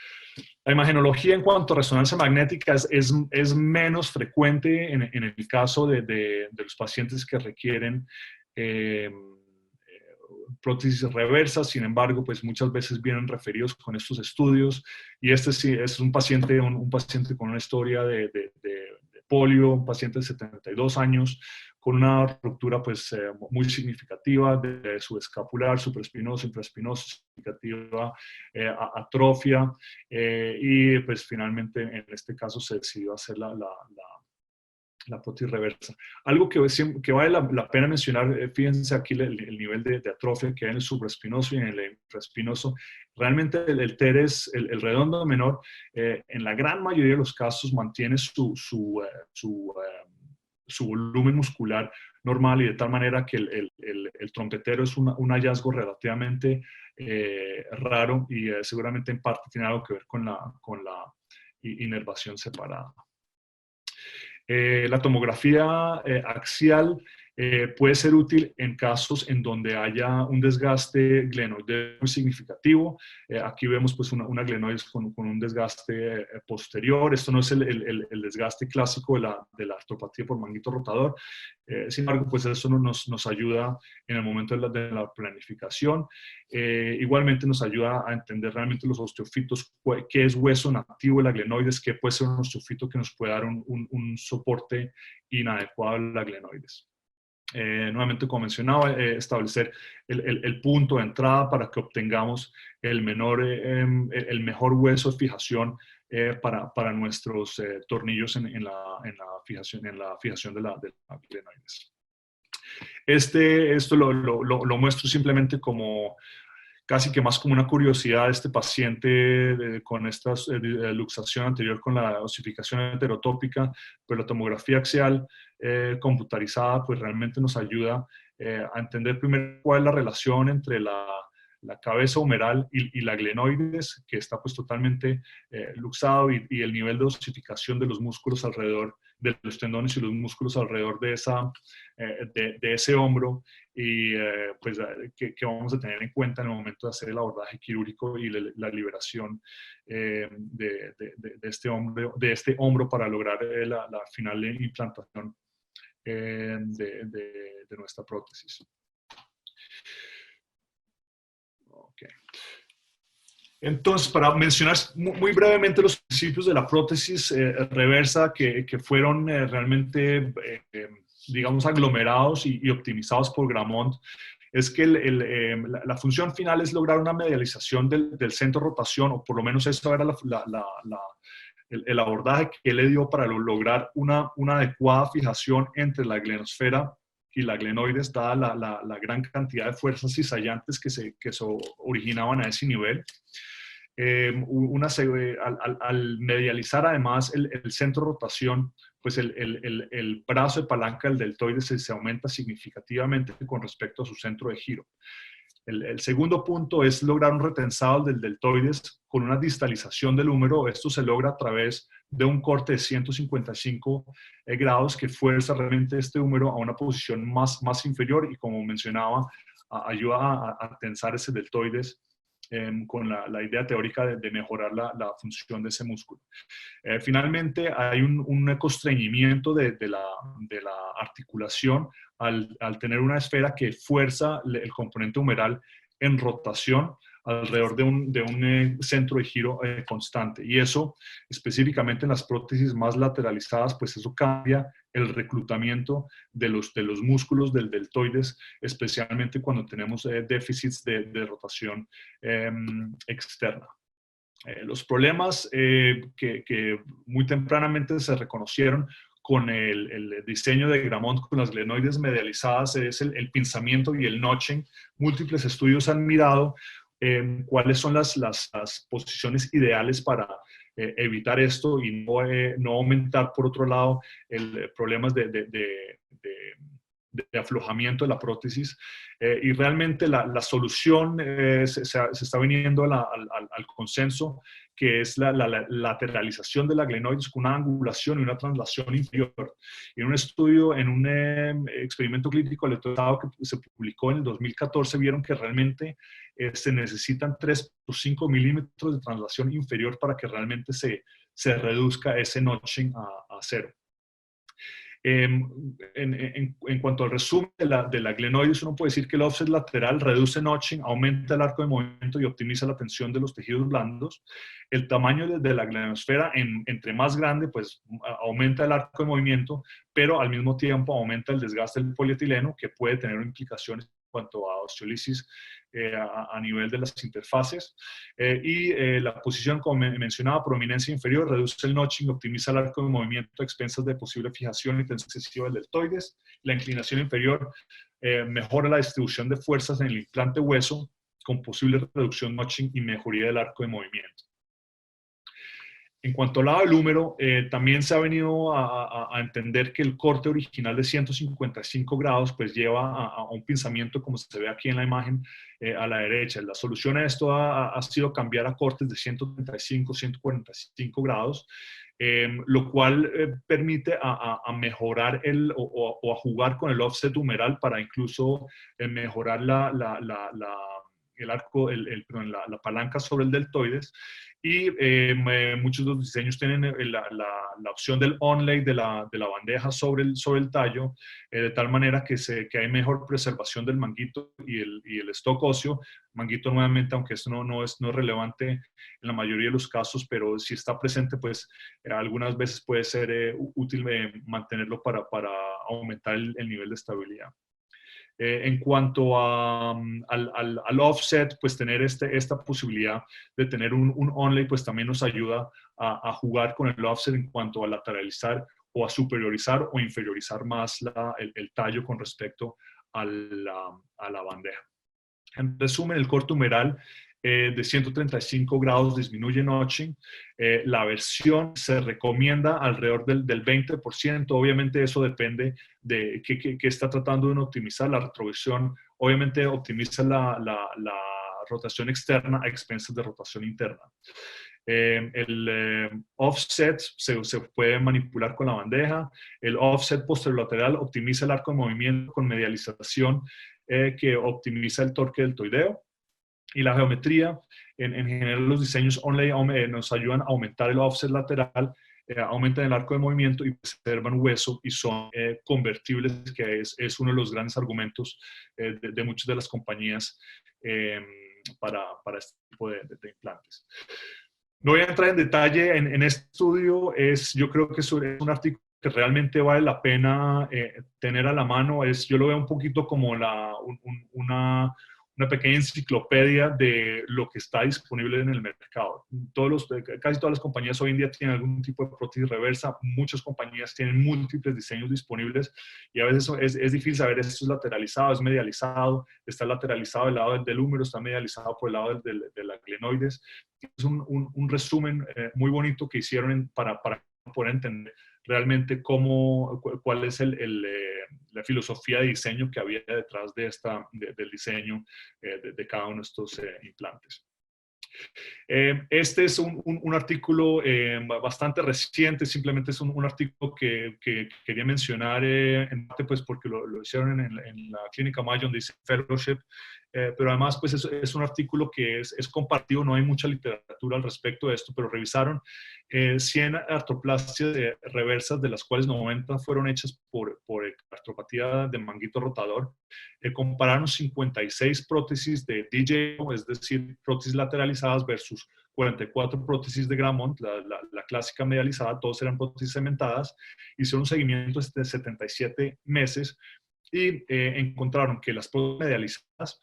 La imagenología en cuanto a resonancia magnética es menos frecuente en el caso de los pacientes que requieren prótesis reversas. Sin embargo, pues muchas veces vienen referidos con estos estudios, y este sí es un paciente con una historia de polio, un paciente de 72 años, con una ruptura pues, muy significativa de su escapular, supraespinoso, infraespinoso, significativa atrofia, y pues finalmente en este caso se decidió hacer la prótesis reversa. Algo que vale la pena mencionar, fíjense aquí el nivel de atrofia que hay en el supraespinoso y en el infraespinoso. Realmente el teres, el redondo menor, en la gran mayoría de los casos mantiene su volumen muscular normal, y de tal manera que el trompetero es un hallazgo relativamente raro, y seguramente en parte tiene algo que ver con la inervación separada. La tomografía axial puede ser útil en casos en donde haya un desgaste glenoideo muy significativo. Aquí vemos pues una glenoides con un desgaste posterior. Esto no es el desgaste clásico de la artropatía por manguito rotador. Sin embargo, pues eso nos ayuda en el momento de la planificación. Igualmente nos ayuda a entender realmente los osteofitos, qué es hueso nativo de la glenoides, qué puede ser un osteofito que nos puede dar un soporte inadecuado a la glenoides. Nuevamente, como mencionaba, establecer el punto de entrada para que obtengamos el mejor hueso de fijación para nuestros tornillos en la fijación de la glenoides. Esto lo muestro simplemente como casi que más como una curiosidad de este paciente con esta luxación anterior con la osificación heterotópica, pero la tomografía axial computarizada pues realmente nos ayuda a entender primero cuál es la relación entre la cabeza humeral y la glenoides, que está pues totalmente luxado, y el nivel de osificación de los músculos alrededor de los tendones y los músculos alrededor de ese hombro, y pues que vamos a tener en cuenta en el momento de hacer el abordaje quirúrgico y la liberación de este hombro para lograr la final implantación de nuestra prótesis. Okay. Entonces, para mencionar muy brevemente los principios de la prótesis reversa que fueron realmente, digamos, aglomerados y optimizados por Grammont, es que la función final es lograr una medialización del centro de rotación, o por lo menos eso era el abordaje que él le dio para lograr una adecuada fijación entre la glenosfera y la glenoides, dada la gran cantidad de fuerzas cizallantes que se originaban a ese nivel. Al medializar además el centro de rotación, pues el brazo de palanca del deltoides se aumenta significativamente con respecto a su centro de giro. El segundo punto es lograr un retensado del deltoides con una distalización del húmero. Esto se logra a través de un corte de 155 grados que fuerza realmente este húmero a una posición más inferior, y como mencionaba, ayuda a tensar ese deltoides con la idea teórica de mejorar la función de ese músculo. Finalmente, hay un constreñimiento de la articulación al tener una esfera que fuerza el componente humeral en rotación alrededor de un centro de giro constante. Y eso, específicamente en las prótesis más lateralizadas, pues eso cambia el reclutamiento de los músculos del deltoides, especialmente cuando tenemos déficits de rotación externa. Los problemas que muy tempranamente se reconocieron con el diseño de Grammont con las glenoides medializadas es el pinzamiento y el notching. Múltiples estudios han mirado cuáles son las posiciones ideales para evitar esto y no aumentar, por otro lado, problemas de aflojamiento de la prótesis. Y realmente la solución se está viniendo al consenso, que es la lateralización de la glenoides con una angulación y una translación inferior. En un estudio, en un experimento clínico electrostático que se publicó en el 2014, vieron que realmente se necesitan 3.5 milímetros de translación inferior para que realmente se reduzca ese notching a cero. En cuanto al resumen de la glenoides, uno puede decir que el offset lateral reduce notching, aumenta el arco de movimiento y optimiza la tensión de los tejidos blandos. El tamaño de la glenosfera, entre más grande, pues aumenta el arco de movimiento, pero al mismo tiempo aumenta el desgaste del polietileno, que puede tener implicaciones en cuanto a osteólisis a nivel de las interfaces. La posición, como mencionaba, prominencia inferior, reduce el notching, optimiza el arco de movimiento a expensas de posible fijación y tensión excesiva del deltoides. La inclinación inferior mejora la distribución de fuerzas en el implante hueso, con posible reducción notching y mejoría del arco de movimiento. En cuanto al lado del húmero, también se ha venido a entender que el corte original de 155 grados pues lleva a un pinzamiento, como se ve aquí en la imagen, a la derecha. La solución a esto ha sido cambiar a cortes de 135, 145 grados, lo cual permite a mejorar o a jugar con el offset humeral para incluso mejorar el arco, la palanca sobre el deltoides. Y muchos de los diseños tienen la opción del onlay de la bandeja sobre el tallo, de tal manera que hay mejor preservación del manguito y el stock óseo. Manguito, nuevamente, aunque esto no es relevante en la mayoría de los casos, pero si está presente, pues algunas veces puede ser útil mantenerlo para aumentar el nivel de estabilidad. En cuanto al offset, pues tener esta posibilidad de tener un onlay, pues también nos ayuda a jugar con el offset en cuanto a lateralizar o a superiorizar o inferiorizar más el tallo con respecto a la bandeja. En resumen, el corte humeral de 135 grados disminuye notching. La versión se recomienda alrededor del 20%. Obviamente eso depende de qué está tratando de optimizar. La retroversión obviamente optimiza la rotación externa a expensas de rotación interna. El offset se puede manipular con la bandeja. El offset posterolateral optimiza el arco de movimiento con medialización que optimiza el torque deltoideo. Y la geometría, en general los diseños onlay nos ayudan a aumentar el offset lateral, aumentan el arco de movimiento y preservan hueso y son convertibles, que es uno de los grandes argumentos de muchas de las compañías para este tipo de implantes. No voy a entrar en detalle en este estudio, yo creo que es un artículo que realmente vale la pena tener a la mano. Yo lo veo un poquito como una pequeña enciclopedia de lo que está disponible en el mercado. Casi todas las compañías hoy en día tienen algún tipo de prótesis reversa. Muchas compañías tienen múltiples diseños disponibles y a veces es difícil saber esto es lateralizado, es medializado, está lateralizado del lado del húmero, está medializado por el lado de la glenoides. Es un resumen muy bonito que hicieron para poder entender realmente cuál es la filosofía de diseño que había detrás del diseño de cada uno de estos implantes. Este es un artículo bastante reciente, simplemente es un artículo que quería mencionar en parte pues porque lo hicieron en la Clínica Mayo, donde dice Fellowship, pero además pues es un artículo que es compartido, no hay mucha literatura al respecto de esto, pero revisaron 100 artroplastias reversas, de las cuales 90 fueron hechas por artropatía de manguito rotador. Compararon 56 prótesis de DJO, es decir, prótesis lateralizadas versus 44 prótesis de Gramont, la clásica medializada, todos eran prótesis cementadas. Hicieron un seguimiento de 77 meses y encontraron que las prótesis medializadas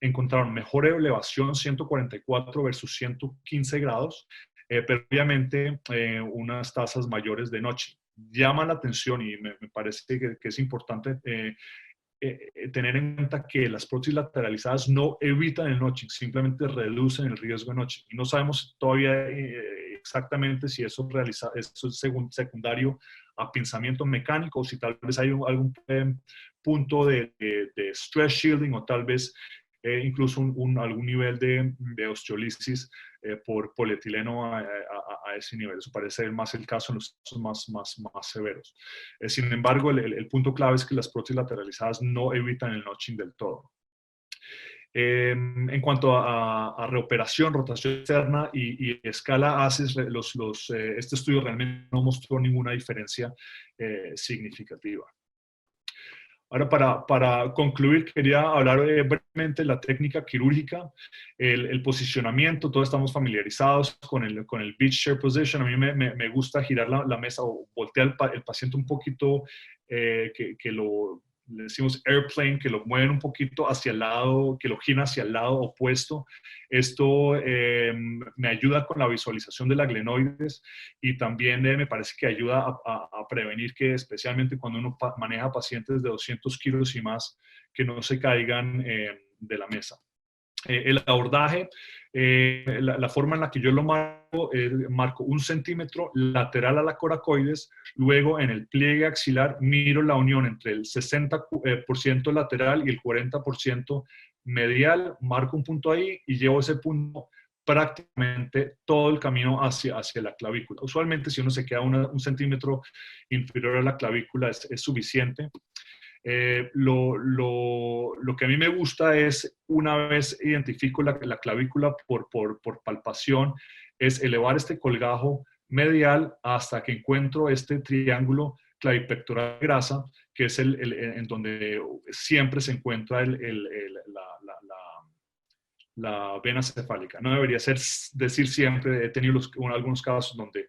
encontraron mejor elevación, 144 versus 115 grados, pero obviamente unas tasas mayores de notching. Llama la atención y me parece que es importante tener en cuenta que las prótesis lateralizadas no evitan el notching, simplemente reducen el riesgo de notching. Y no sabemos todavía exactamente si eso es secundario a pinzamiento mecánico o si tal vez hay algún punto de stress shielding o tal vez incluso algún nivel de osteolisis por polietileno a ese nivel. Eso parece ser más el caso en los casos más severos. Sin embargo, el punto clave es que las prótesis lateralizadas no evitan el notching del todo. En cuanto a reoperación, rotación externa y escala ACES, este estudio realmente no mostró ninguna diferencia significativa. Ahora, para concluir, quería hablar brevemente de la técnica quirúrgica, el posicionamiento. Todos estamos familiarizados con el beach chair position. A mí me gusta girar la mesa o voltear el paciente un poquito, le decimos airplane, que lo mueven un poquito hacia el lado, que lo giran hacia el lado opuesto. Esto me ayuda con la visualización de la glenoides y también me parece que ayuda a prevenir que, especialmente cuando uno maneja pacientes de 200 kilos y más, que no se caigan de la mesa. El abordaje, la forma en la que yo lo marco 1 centímetro lateral a la coracoides, luego en el pliegue axilar miro la unión entre el 60% lateral y el 40% medial, marco un punto ahí y llevo ese punto prácticamente todo el camino hacia la clavícula. Usualmente si uno se queda 1 centímetro inferior a la clavícula es suficiente. Lo que a mí me gusta es, una vez identifico la clavícula por palpación, es elevar este colgajo medial hasta que encuentro este triángulo clavipectoral grasa, que es en donde siempre se encuentra la vena cefálica. No debería decir siempre, he tenido algunos casos donde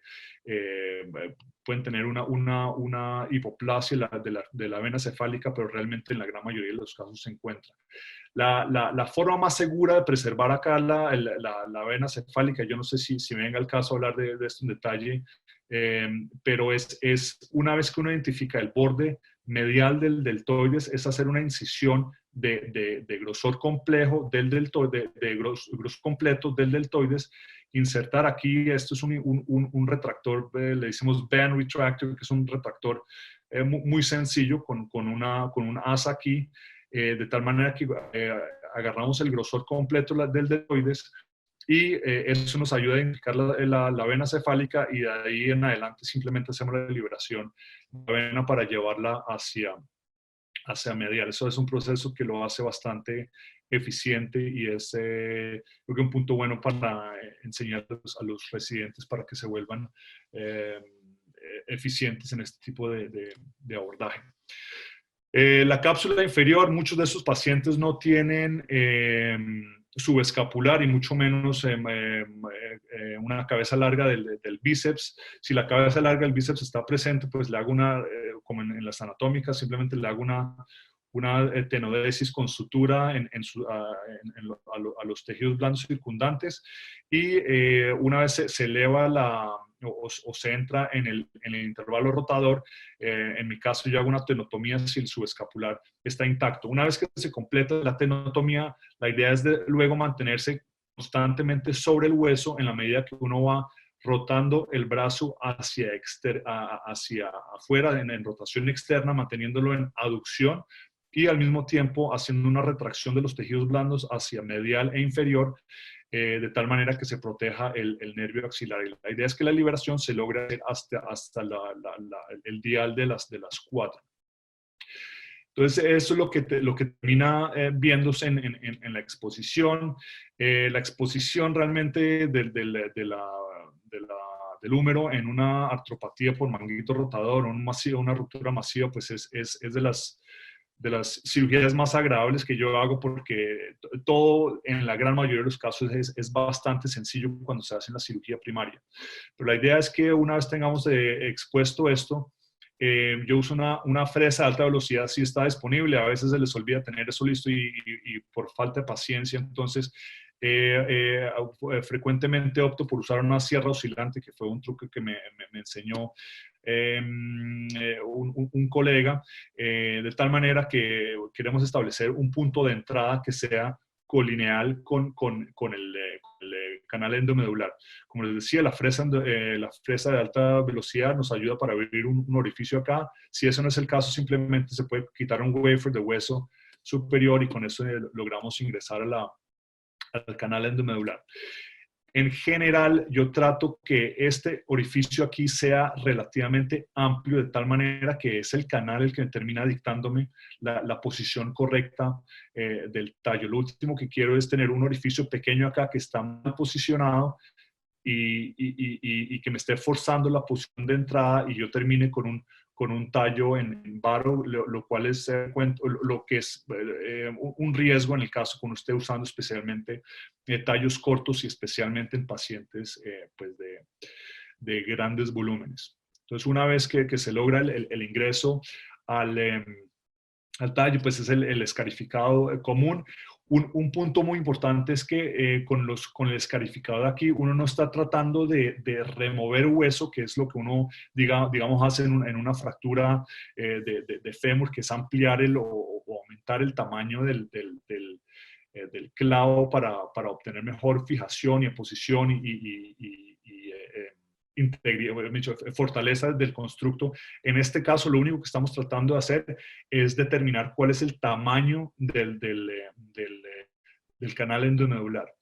pueden tener una hipoplasia de la vena cefálica, pero realmente en la gran mayoría de los casos se encuentra. La forma más segura de preservar acá la vena cefálica, yo no sé si me venga el caso hablar de esto en detalle, pero es una vez que uno identifica el borde medial del deltoides, es hacer una incisión de grosor complejo del deltoides, de grosor completo del deltoides, insertar aquí, esto es un retractor, le decimos band retractor, que es un retractor muy sencillo con un asa aquí, de tal manera que agarramos el grosor completo del deltoides y eso nos ayuda a identificar la vena cefálica y de ahí en adelante simplemente hacemos la liberación de la vena para llevarla hacia medial. Eso es un proceso que lo hace bastante eficiente y es creo que un punto bueno para enseñar a los residentes para que se vuelvan eficientes en este tipo de abordaje. La cápsula inferior, muchos de esos pacientes no tienen subescapular y mucho menos una cabeza larga del bíceps. Si la cabeza larga del bíceps está presente, pues le hago como en las anatómicas, simplemente le hago una tenodesis con sutura a los tejidos blandos circundantes y una vez se eleva o se entra en el intervalo rotador, en mi caso yo hago una tenotomía si el subescapular está intacto. Una vez que se completa la tenotomía, la idea es luego mantenerse constantemente sobre el hueso en la medida que uno va rotando el brazo hacia afuera en rotación externa, manteniéndolo en aducción y al mismo tiempo haciendo una retracción de los tejidos blandos hacia medial e inferior, de tal manera que se proteja el nervio axilar. Y la idea es que la liberación se logre hasta el dial de las 4. Entonces, eso es lo que termina viéndose en la exposición. La exposición realmente del húmero en una artropatía por manguito rotador o una ruptura masiva, pues es de las cirugías más agradables que yo hago porque todo, en la gran mayoría de los casos, es bastante sencillo cuando se hace en la cirugía primaria. Pero la idea es que una vez tengamos expuesto esto, yo uso una fresa de alta velocidad si está disponible. A veces se les olvida tener eso listo y por falta de paciencia, entonces frecuentemente opto por usar una sierra oscilante, que fue un truque que me enseñó un colega, de tal manera que queremos establecer un punto de entrada que sea colineal con el canal endomedular. Como les decía, la fresa de alta velocidad nos ayuda para abrir un orificio acá. Si eso no es el caso, simplemente se puede quitar un wafer de hueso superior y con eso logramos ingresar al canal endomedular. En general, yo trato que este orificio aquí sea relativamente amplio, de tal manera que es el canal el que termina dictándome la posición correcta del tallo. Lo último que quiero es tener un orificio pequeño acá que está mal posicionado y que me esté forzando la posición de entrada y yo termine con un tallo en varo, lo cual es lo que es un riesgo en el caso que uno esté usando especialmente tallos cortos y especialmente en pacientes pues de grandes volúmenes. Entonces, una vez que se logra el ingreso al tallo, pues es el escarificado común. Un punto muy importante es que con el escarificado de aquí uno no está tratando de remover hueso, que es lo que uno, digamos, hace en una fractura de fémur, que es ampliar o aumentar el tamaño del clavo para obtener mejor fijación y posición fortaleza del constructo. En este caso, lo único que estamos tratando de hacer es determinar cuál es el tamaño del canal endomedular.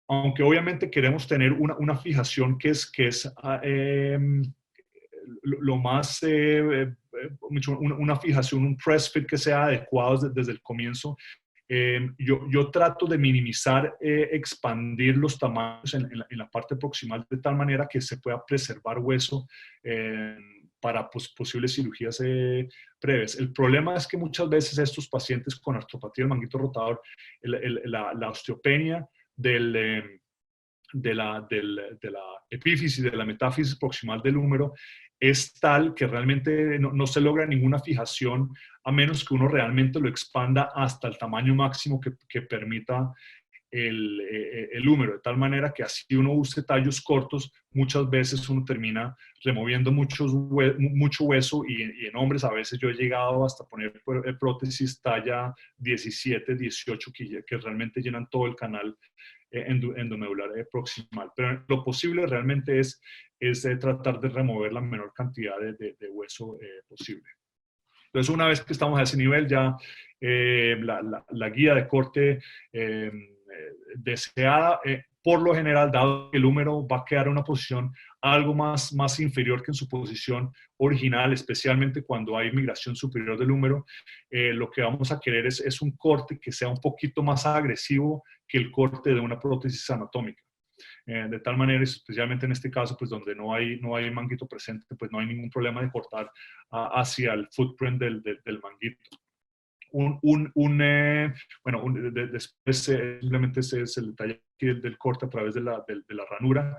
Aunque obviamente queremos tener una fijación que es lo más, una fijación, un press fit que sea adecuado desde el comienzo. Yo trato de minimizar, expandir los tamaños en la parte proximal de tal manera que se pueda preservar hueso para posibles cirugías breves. El problema es que muchas veces estos pacientes con artropatía del manguito rotador, la osteopenia de la epífisis, de la metáfisis proximal del húmero, es tal que realmente no se logra ninguna fijación a menos que uno realmente lo expanda hasta el tamaño máximo que permita el húmero, de tal manera que así uno use tallos cortos, muchas veces uno termina removiendo mucho hueso y en hombres a veces yo he llegado hasta poner prótesis talla 17, 18 que realmente llenan todo el canal endomedular proximal. Pero lo posible realmente es tratar de remover la menor cantidad de hueso posible. Entonces, una vez que estamos a ese nivel, ya la guía de corte deseada, por lo general, dado que el húmero va a quedar en una posición algo más inferior que en su posición original, especialmente cuando hay migración superior del húmero, lo que vamos a querer es un corte que sea un poquito más agresivo que el corte de una prótesis anatómica. De tal manera, especialmente en este caso, pues donde no hay manguito presente, pues no hay ningún problema de cortar hacia el footprint del manguito. Después simplemente ese es el detalle del corte a través de la ranura.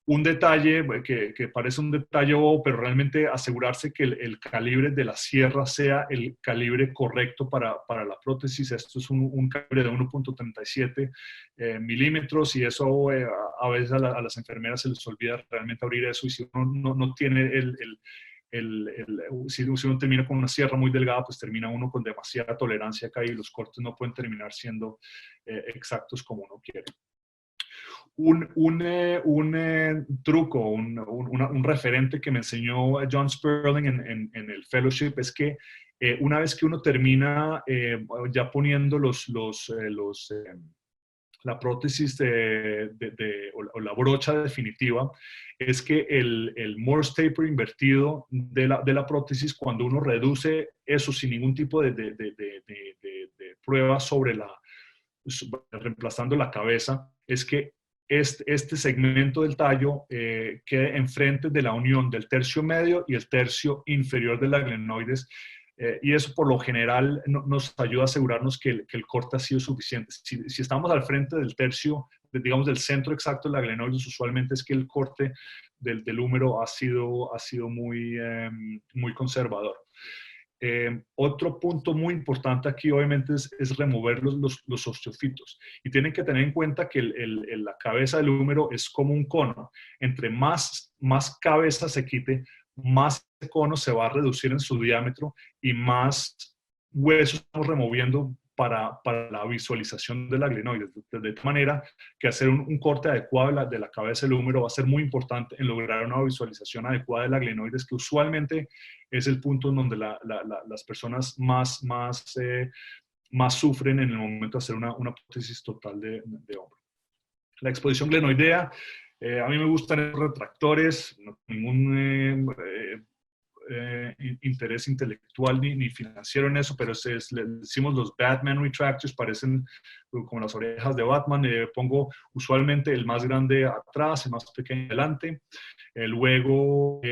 Un detalle que parece un detalle bobo, pero realmente asegurarse que el calibre de la sierra sea el calibre correcto para la prótesis. Esto es un calibre de 1.37 milímetros y eso a veces a las enfermeras se les olvida realmente abrir eso, y si uno no tiene si uno termina con una sierra muy delgada, pues termina uno con demasiada tolerancia acá y los cortes no pueden terminar siendo exactos como uno quiere. Un truco, un referente que me enseñó John Sperling en el fellowship es que una vez que uno termina ya poniendo la prótesis o la brocha definitiva, es que el Morse taper invertido de la prótesis, cuando uno reduce eso sin ningún tipo de prueba reemplazando la cabeza, es que este segmento del tallo quede enfrente de la unión del tercio medio y el tercio inferior de la glenoides, y eso por lo general nos ayuda a asegurarnos que el corte ha sido suficiente. Si estamos al frente del tercio, digamos del centro exacto de la glenoides, usualmente es que el corte del húmero ha sido muy conservador. Otro punto muy importante aquí obviamente es remover los osteofitos, y tienen que tener en cuenta que la cabeza del húmero es como un cono. Entre más cabeza se quite, más ese cono se va a reducir en su diámetro y más huesos estamos removiendo para la visualización de la glenoides, de tal manera que hacer un corte adecuado de la cabeza del húmero va a ser muy importante en lograr una visualización adecuada de la glenoides, que usualmente es el punto en donde las personas más sufren en el momento de hacer una prótesis total de hombro. La exposición glenoidea, a mí me gustan los retractores, no tengo ningún interés intelectual ni financiero en eso, pero le decimos los Batman retractors, parecen como las orejas de Batman. Pongo usualmente el más grande atrás, el más pequeño adelante. Luego,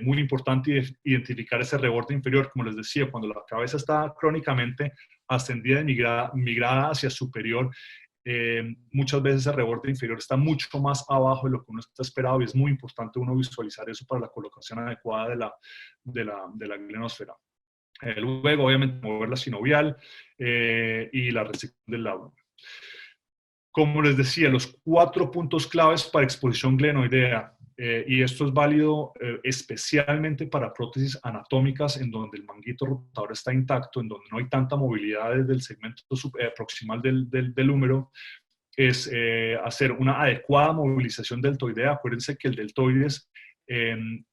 muy importante identificar ese reborde inferior, como les decía, cuando la cabeza está crónicamente ascendida y migrada hacia superior, muchas veces el reborde inferior está mucho más abajo de lo que uno está esperado, y es muy importante uno visualizar eso para la colocación adecuada de la glenosfera. Luego, obviamente, mover la sinovial y la resección del labio. Como les decía, los 4 puntos claves para exposición glenoidea, y esto es válido especialmente para prótesis anatómicas en donde el manguito rotador está intacto, en donde no hay tanta movilidad desde el segmento proximal del húmero, es hacer una adecuada movilización deltoidea. Acuérdense que el deltoides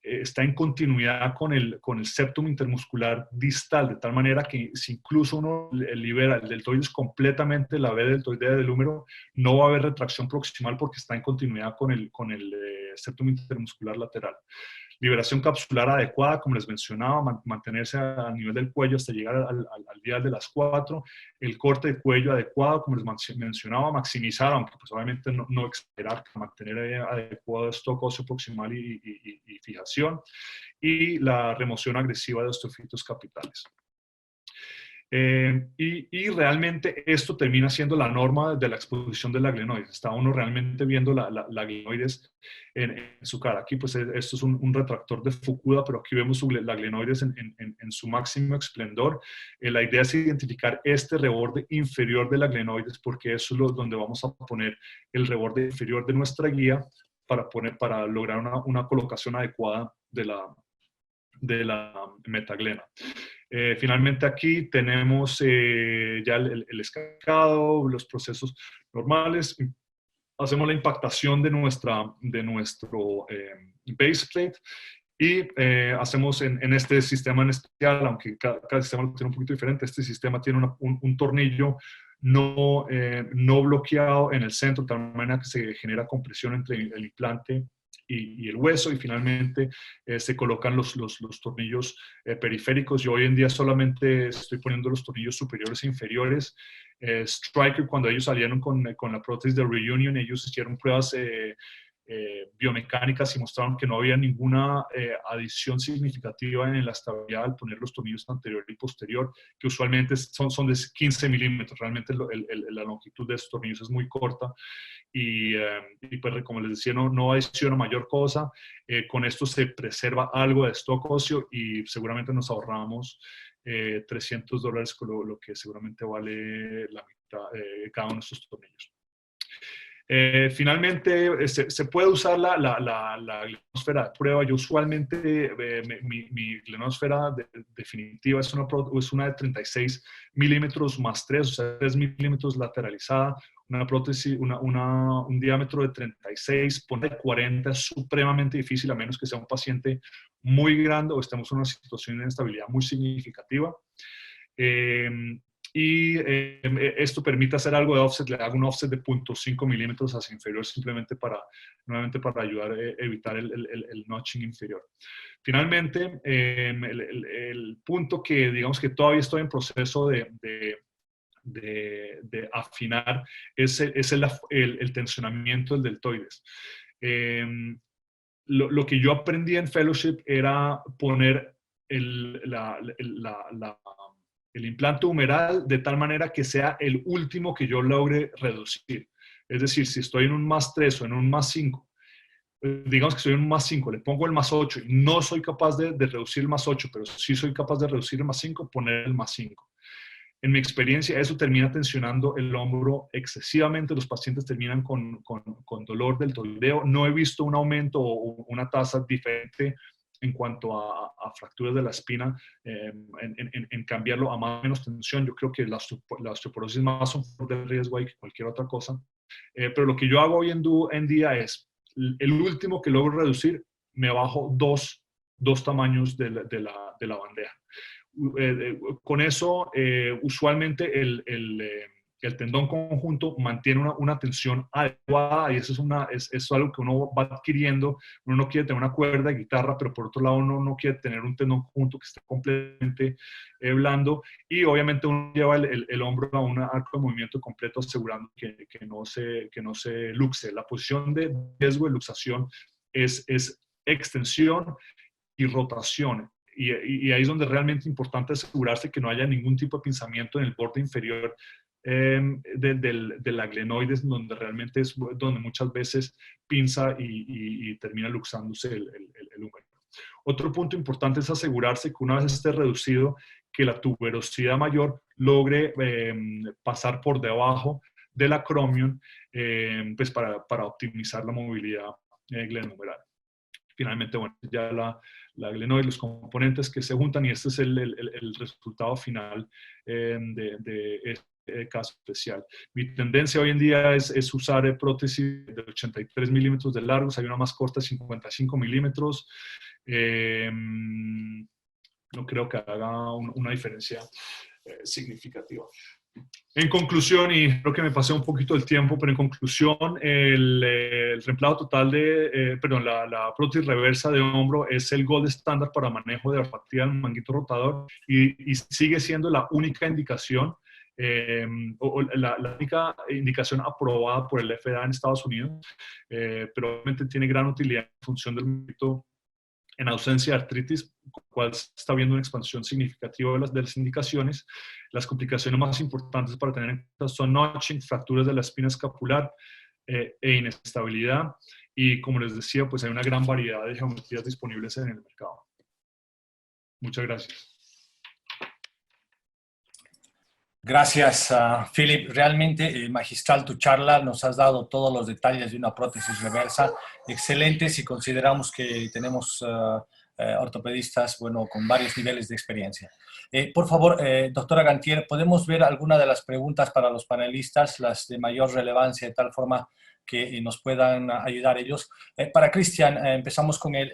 está en continuidad con el septum intermuscular distal, de tal manera que si incluso uno libera el deltoides completamente, la vena deltoidea del húmero, no va a haber retracción proximal porque está en continuidad con el septum intermuscular lateral. Liberación capsular adecuada, como les mencionaba, mantenerse a nivel del cuello hasta llegar al dial de las 4. El corte de cuello adecuado, como les mencionaba, maximizar, aunque pues obviamente no exagerar, mantener adecuado stock óseo proximal y fijación. Y la remoción agresiva de osteofitos capitales. Y realmente esto termina siendo la norma de la exposición de la glenoides. Está uno realmente viendo la glenoides en su cara. Aquí pues esto es un retractor de Fukuda, pero aquí vemos la glenoides en su máximo esplendor. La idea es identificar este reborde inferior de la glenoides, porque eso es donde vamos a poner el reborde inferior de nuestra guía para lograr una colocación adecuada de la metaglena. Finalmente aquí tenemos ya el escacado, los procesos normales. Hacemos la impactación de nuestro base plate y hacemos en este sistema en especial, aunque cada sistema lo tiene un poquito diferente, este sistema tiene un tornillo no bloqueado en el centro, de tal manera que se genera compresión entre el implante y el hueso, y finalmente se colocan los tornillos periféricos. Yo hoy en día solamente estoy poniendo los tornillos superiores e inferiores. Stryker, cuando ellos salieron con la prótesis de Reunion, ellos hicieron pruebas biomecánicas y mostraron que no había ninguna adición significativa en la estabilidad al poner los tornillos anterior y posterior, que usualmente son de 15 milímetros. Realmente la longitud de estos tornillos es muy corta y pues, como les decía, no adiciona mayor cosa. Con esto se preserva algo de stock óseo y seguramente nos ahorramos $300 con lo que seguramente vale la mitad cada uno de estos tornillos. Finalmente, se puede usar la glenosfera de prueba. Yo usualmente, mi glenosfera definitiva es una de 36 milímetros más 3, o sea, 3 milímetros lateralizada. Una prótesis, un diámetro de 36, poner 40 es supremamente difícil, a menos que sea un paciente muy grande o estemos en una situación de inestabilidad muy significativa. Y esto permite hacer algo de offset. Le hago un offset de 0.5 milímetros hacia inferior, simplemente nuevamente para ayudar a evitar el notching inferior. Finalmente, el punto que digamos que todavía estoy en proceso de afinar es el tensionamiento del deltoides. Lo que yo aprendí en fellowship era poner el implante humeral de tal manera que sea el último que yo logre reducir. Es decir, si estoy en un más 3 o en un más 5, digamos que estoy en un más 5, le pongo el más 8 y no soy capaz de reducir el más 8, pero sí soy capaz de reducir el más 5, poner el más 5. En mi experiencia, eso termina tensionando el hombro excesivamente. Los pacientes terminan con dolor deltoideo. No he visto un aumento o una tasa diferente en cuanto a fracturas de la espina, en cambiarlo a más o menos tensión. Yo creo que la osteoporosis más un factor de riesgo ahí que cualquier otra cosa. Pero lo que yo hago hoy en día es, el último que logro reducir, me bajo dos tamaños de la bandeja. Con eso, usualmente el que el tendón conjunto mantiene una tensión adecuada, y eso es algo que uno va adquiriendo. Uno no quiere tener una cuerda de guitarra, pero por otro lado uno no quiere tener un tendón conjunto que esté completamente blando, y obviamente uno lleva el hombro a un arco de movimiento completo, asegurando que no se luxe. La posición de riesgo de luxación es extensión y rotación. Y ahí es donde es realmente importante asegurarse que no haya ningún tipo de pinzamiento en el borde inferior de la glenoides, donde realmente es donde muchas veces pinza y termina luxándose el húmero. Otro punto importante es asegurarse que una vez esté reducido, que la tuberosidad mayor logre pasar por debajo del acromion, pues para optimizar la movilidad glenohumeral. Finalmente, bueno, ya la glenoide, los componentes que se juntan, y este es el resultado final de este caso especial. Mi tendencia hoy en día es usar prótesis de 83 milímetros de largos. Hay una más corta de 55 milímetros. No creo que haga una diferencia significativa. En conclusión, y creo que me pasé un poquito el tiempo, pero en conclusión, el reemplazo total la prótesis reversa de hombro es el gold estándar para manejo de artropatía del manguito rotador, y sigue siendo la única indicación, la única indicación aprobada por el FDA en Estados Unidos, pero obviamente tiene gran utilidad en función del manguito en ausencia de artritis, con lo cual se está viendo una expansión significativa de las indicaciones. Las complicaciones más importantes para tener en cuenta son notching, fracturas de la espina escapular e inestabilidad. Y como les decía, pues hay una gran variedad de geometrías disponibles en el mercado. Muchas gracias. Gracias, Philip. Realmente magistral tu charla. Nos has dado todos los detalles de una prótesis reversa. Excelente si consideramos que tenemos ortopedistas, bueno, con varios niveles de experiencia. Por favor, doctora Gantier, ¿podemos ver alguna de las preguntas para los panelistas, las de mayor relevancia, de tal forma que nos puedan ayudar ellos? Para Cristian, empezamos con él.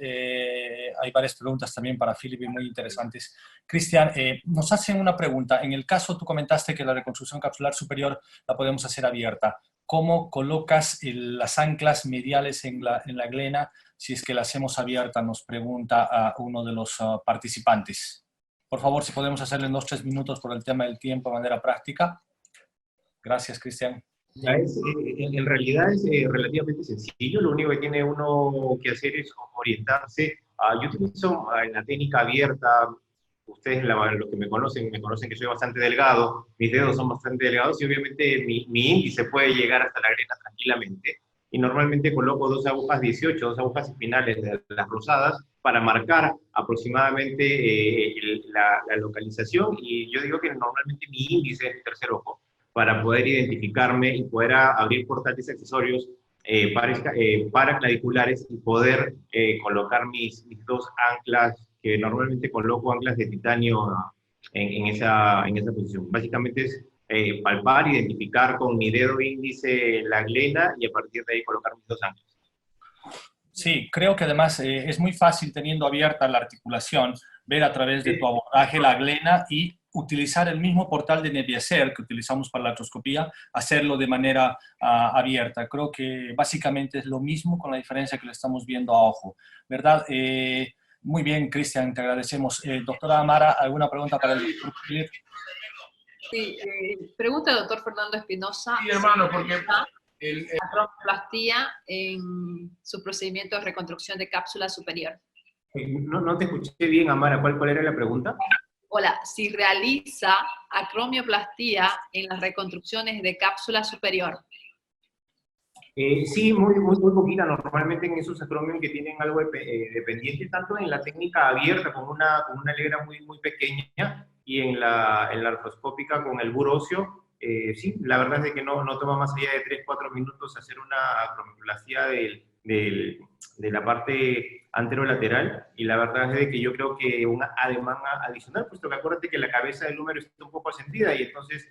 Hay varias preguntas también para Philip, muy interesantes. Cristian, nos hacen una pregunta. En el caso, tú comentaste que la reconstrucción capsular superior la podemos hacer abierta. ¿Cómo colocas las anclas mediales en la glena si es que la hacemos abierta? Nos pregunta a uno de los participantes. Por favor, si podemos hacerlo en 2-3 minutos por el tema del tiempo de manera práctica. Gracias, Cristian. En realidad es relativamente sencillo. Lo único que tiene uno que hacer es orientarse. Yo utilizo la técnica abierta. Ustedes, los que me conocen que soy bastante delgado. Mis dedos son bastante delgados y obviamente mi índice puede llegar hasta la glena tranquilamente. Y normalmente coloco 2 agujas 18, 2 agujas espinales de las rosadas para marcar aproximadamente la localización. Y yo digo que normalmente mi índice es el tercer ojo, para poder identificarme y poder abrir portátiles accesorios paraclaviculares y poder colocar mis 2 anclas, que normalmente coloco anclas de titanio en esa posición. Básicamente es palpar, identificar con mi dedo índice la glena y a partir de ahí colocar mis 2 anclas. Sí, creo que además es muy fácil, teniendo abierta la articulación, ver a través de tu abordaje la glena y utilizar el mismo portal de Neviaser que utilizamos para la artroscopía, hacerlo de manera abierta. Creo que básicamente es lo mismo, con la diferencia que lo estamos viendo a ojo, ¿verdad? Muy bien, Cristian, te agradecemos. Doctora Amara, ¿alguna pregunta para el doctor Philip? Sí, pregunta al doctor Fernando Espinosa. Sí, hermano, porque acroplastía en su procedimiento de reconstrucción de cápsula superior. No te escuché bien, Amara. ¿Cuál era la pregunta? Hola, si realiza acromioplastía en las reconstrucciones de cápsula superior. Sí, muy poquita. Normalmente en esos acromios que tienen algo dependiente, tanto en la técnica abierta con una legra muy pequeña y en la artroscópica con el buro óseo, sí, la verdad es que no toma más allá de 3-4 minutos hacer una acromioplastia de la parte anterolateral, y la verdad es que yo creo que un ademán adicional, puesto que acuérdate que la cabeza del húmero está un poco ascendida y entonces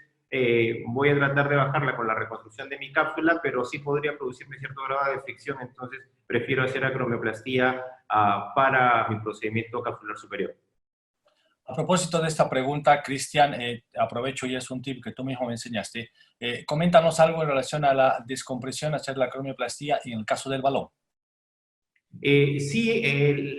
voy a tratar de bajarla con la reconstrucción de mi cápsula, pero sí podría producirme cierto grado de fricción, entonces prefiero hacer acromioplastía para mi procedimiento capsular superior. A propósito de esta pregunta, Cristian, aprovecho y es un tip que tú mismo me enseñaste. Coméntanos algo en relación a la descompresión, hacer la acromioplastia en el caso del balón. Sí,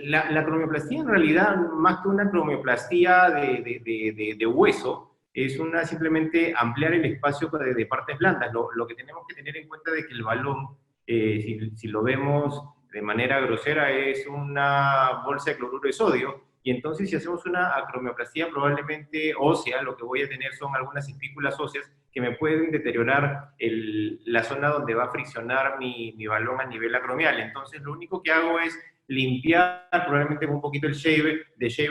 la cromioplastía en realidad, más que una cromioplastía de hueso, es simplemente ampliar el espacio de partes blandas. Lo que tenemos que tener en cuenta es que el balón, si lo vemos de manera grosera, es una bolsa de cloruro de sodio, y entonces si hacemos una acromioplastia probablemente ósea, lo que voy a tener son algunas espículas óseas que me pueden deteriorar la zona donde va a friccionar mi balón a nivel acromial. Entonces lo único que hago es limpiar probablemente con un poquito el shaver,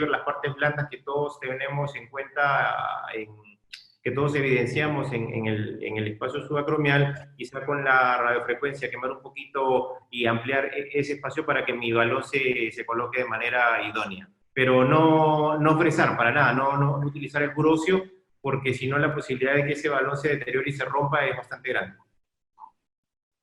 las partes blandas que todos tenemos en cuenta, que todos evidenciamos en el espacio subacromial, quizá con la radiofrecuencia quemar un poquito y ampliar ese espacio para que mi balón se coloque de manera idónea. Pero no fresar para nada, no utilizar el puro óseo, porque si no la posibilidad de que ese balón se deteriore y se rompa es bastante grande.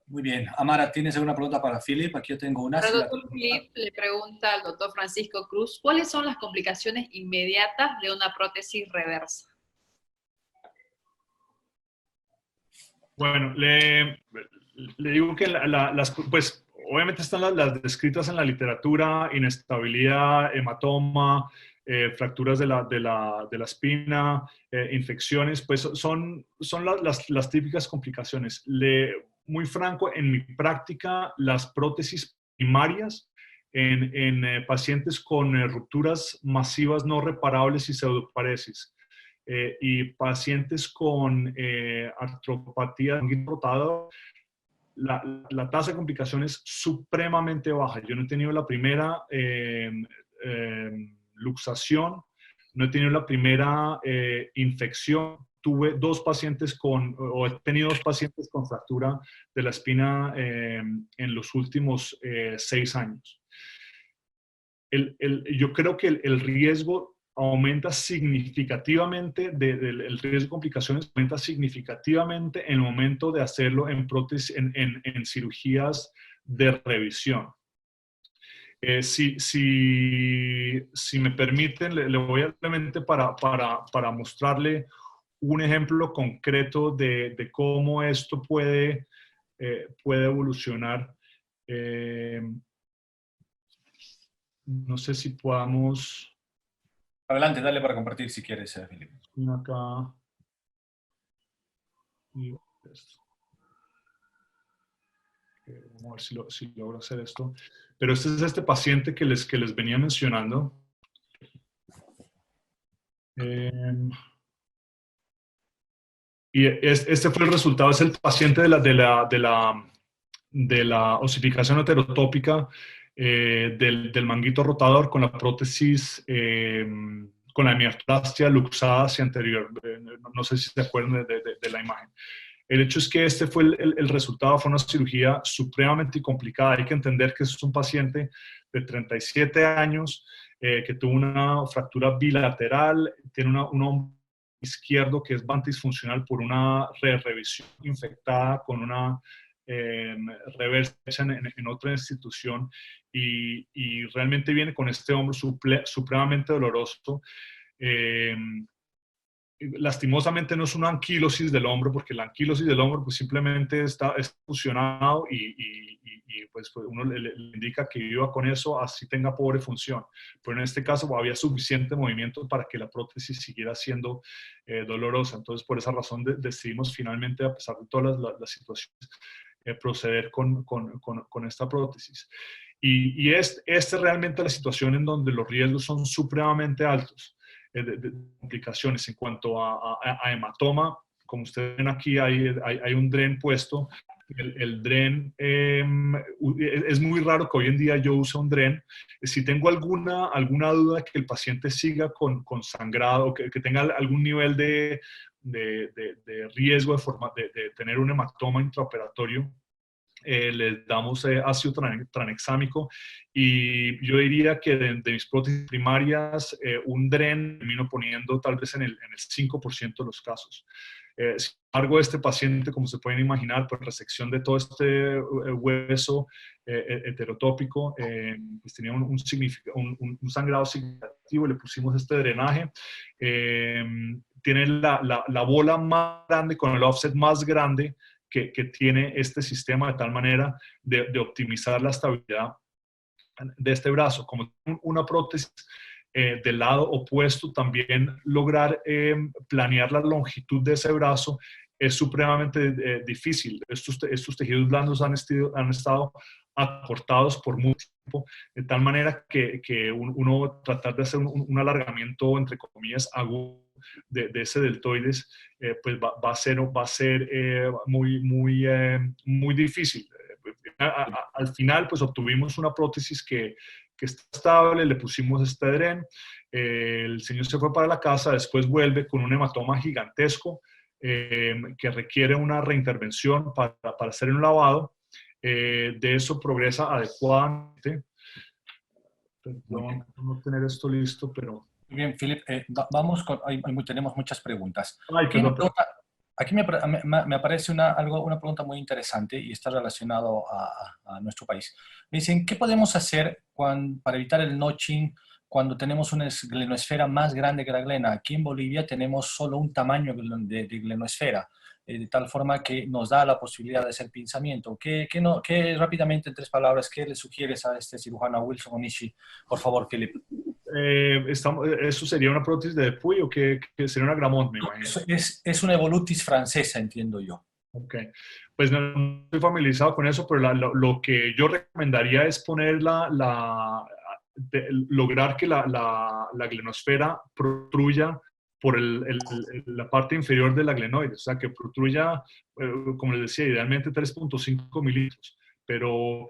Muy bien. Amara, ¿tienes alguna pregunta para Philip? Aquí yo tengo una. El doctor Philip le pregunta al doctor Francisco Cruz, ¿cuáles son las complicaciones inmediatas de una prótesis reversa? Bueno, le digo que pues obviamente están las descritas en la literatura: inestabilidad, hematoma, fracturas de la espina, infecciones, pues son las típicas complicaciones. Muy franco, en mi práctica, las prótesis primarias en pacientes con rupturas masivas no reparables y pseudoparesis, y pacientes con artropatía del manguito rotador, la tasa de complicación es supremamente baja. Yo no he tenido la primera luxación, no he tenido la primera infección. Tuve he tenido dos pacientes con fractura de la espina en los últimos 6 años. Yo creo que el riesgo aumenta significativamente, el riesgo de complicaciones aumenta significativamente en el momento de hacerlo en prótesis, en cirugías de revisión. Si me permiten, le voy a simplemente para mostrarle un ejemplo concreto de cómo esto puede evolucionar. No sé si podamos... Adelante, dale para compartir si quieres, Philip. Acá. Y esto. Vamos a ver si logro hacer esto. Pero este es este paciente que les venía mencionando. Y este fue el resultado. Es el paciente de la osificación heterotópica del manguito rotador con la prótesis, con la hemiartroplastia luxada hacia anterior. No sé si se acuerdan de la imagen. El hecho es que este fue el resultado, fue una cirugía supremamente complicada. Hay que entender que es un paciente de 37 años que tuvo una fractura bilateral, tiene un hombro izquierdo que es bastante disfuncional por una revisión infectada con una reversa en otra institución, y realmente viene con este hombro supremamente doloroso. Lastimosamente no es una anquilosis del hombro, porque la anquilosis del hombro pues simplemente está fusionado y pues uno le indica que viva con eso, así tenga pobre función. Pero en este caso había suficiente movimiento para que la prótesis siguiera siendo dolorosa. Entonces, por esa razón decidimos finalmente, a pesar de todas las situaciones, proceder con esta prótesis. Y es realmente la situación en donde los riesgos son supremamente altos de complicaciones. En cuanto a hematoma, como ustedes ven aquí, hay un DREN puesto. El DREN, es muy raro que hoy en día yo use un DREN. Si tengo alguna duda que el paciente siga con sangrado, que tenga algún nivel de riesgo de tener un hematoma intraoperatorio, les damos ácido tranexámico, y yo diría que de mis prótesis primarias un DREN termino poniendo tal vez en el 5% de los casos. Sin embargo, este paciente, como se pueden imaginar, por resección de todo este hueso heterotópico, pues tenía un sangrado significativo, le pusimos este drenaje. Tiene la bola más grande con el offset más grande que tiene este sistema, de tal manera de optimizar la estabilidad de este brazo. Como una prótesis del lado opuesto, también lograr planear la longitud de ese brazo es supremamente difícil. Estos tejidos blandos han estado acortados por mucho tiempo, de tal manera que uno tratar de hacer un alargamiento, entre comillas, agudo de ese deltoides, pues va a ser muy difícil. Al final, pues obtuvimos una prótesis que está estable, le pusimos este dren, el señor se fue para la casa, después vuelve con un hematoma gigantesco que requiere una reintervención para hacer un lavado. De eso progresa adecuadamente. Perdón, no tener esto listo, pero... Muy bien, Philip, vamos con, tenemos muchas preguntas. Ay, perdón. Aquí me aparece una pregunta muy interesante y está relacionado a nuestro país. Me dicen, ¿qué podemos hacer para evitar el notching cuando tenemos una glenoesfera más grande que la glena? Aquí en Bolivia tenemos solo un tamaño de glenoesfera, de tal forma que nos da la posibilidad de hacer pinzamiento. ¿Qué rápidamente, en 3 palabras, qué le sugieres a este cirujano, a Wilson Onishi? Por favor, Philip. ¿Eso sería una prótesis de Depuy o que sería una Gramont, me imagino? Es una Evolutis francesa, entiendo yo. Ok, pues no estoy familiarizado con eso, pero lo que yo recomendaría es poner lograr que la glenosfera protruya por la parte inferior de la glenoide, o sea, que protruya, como les decía, idealmente 3.5 milímetros. Pero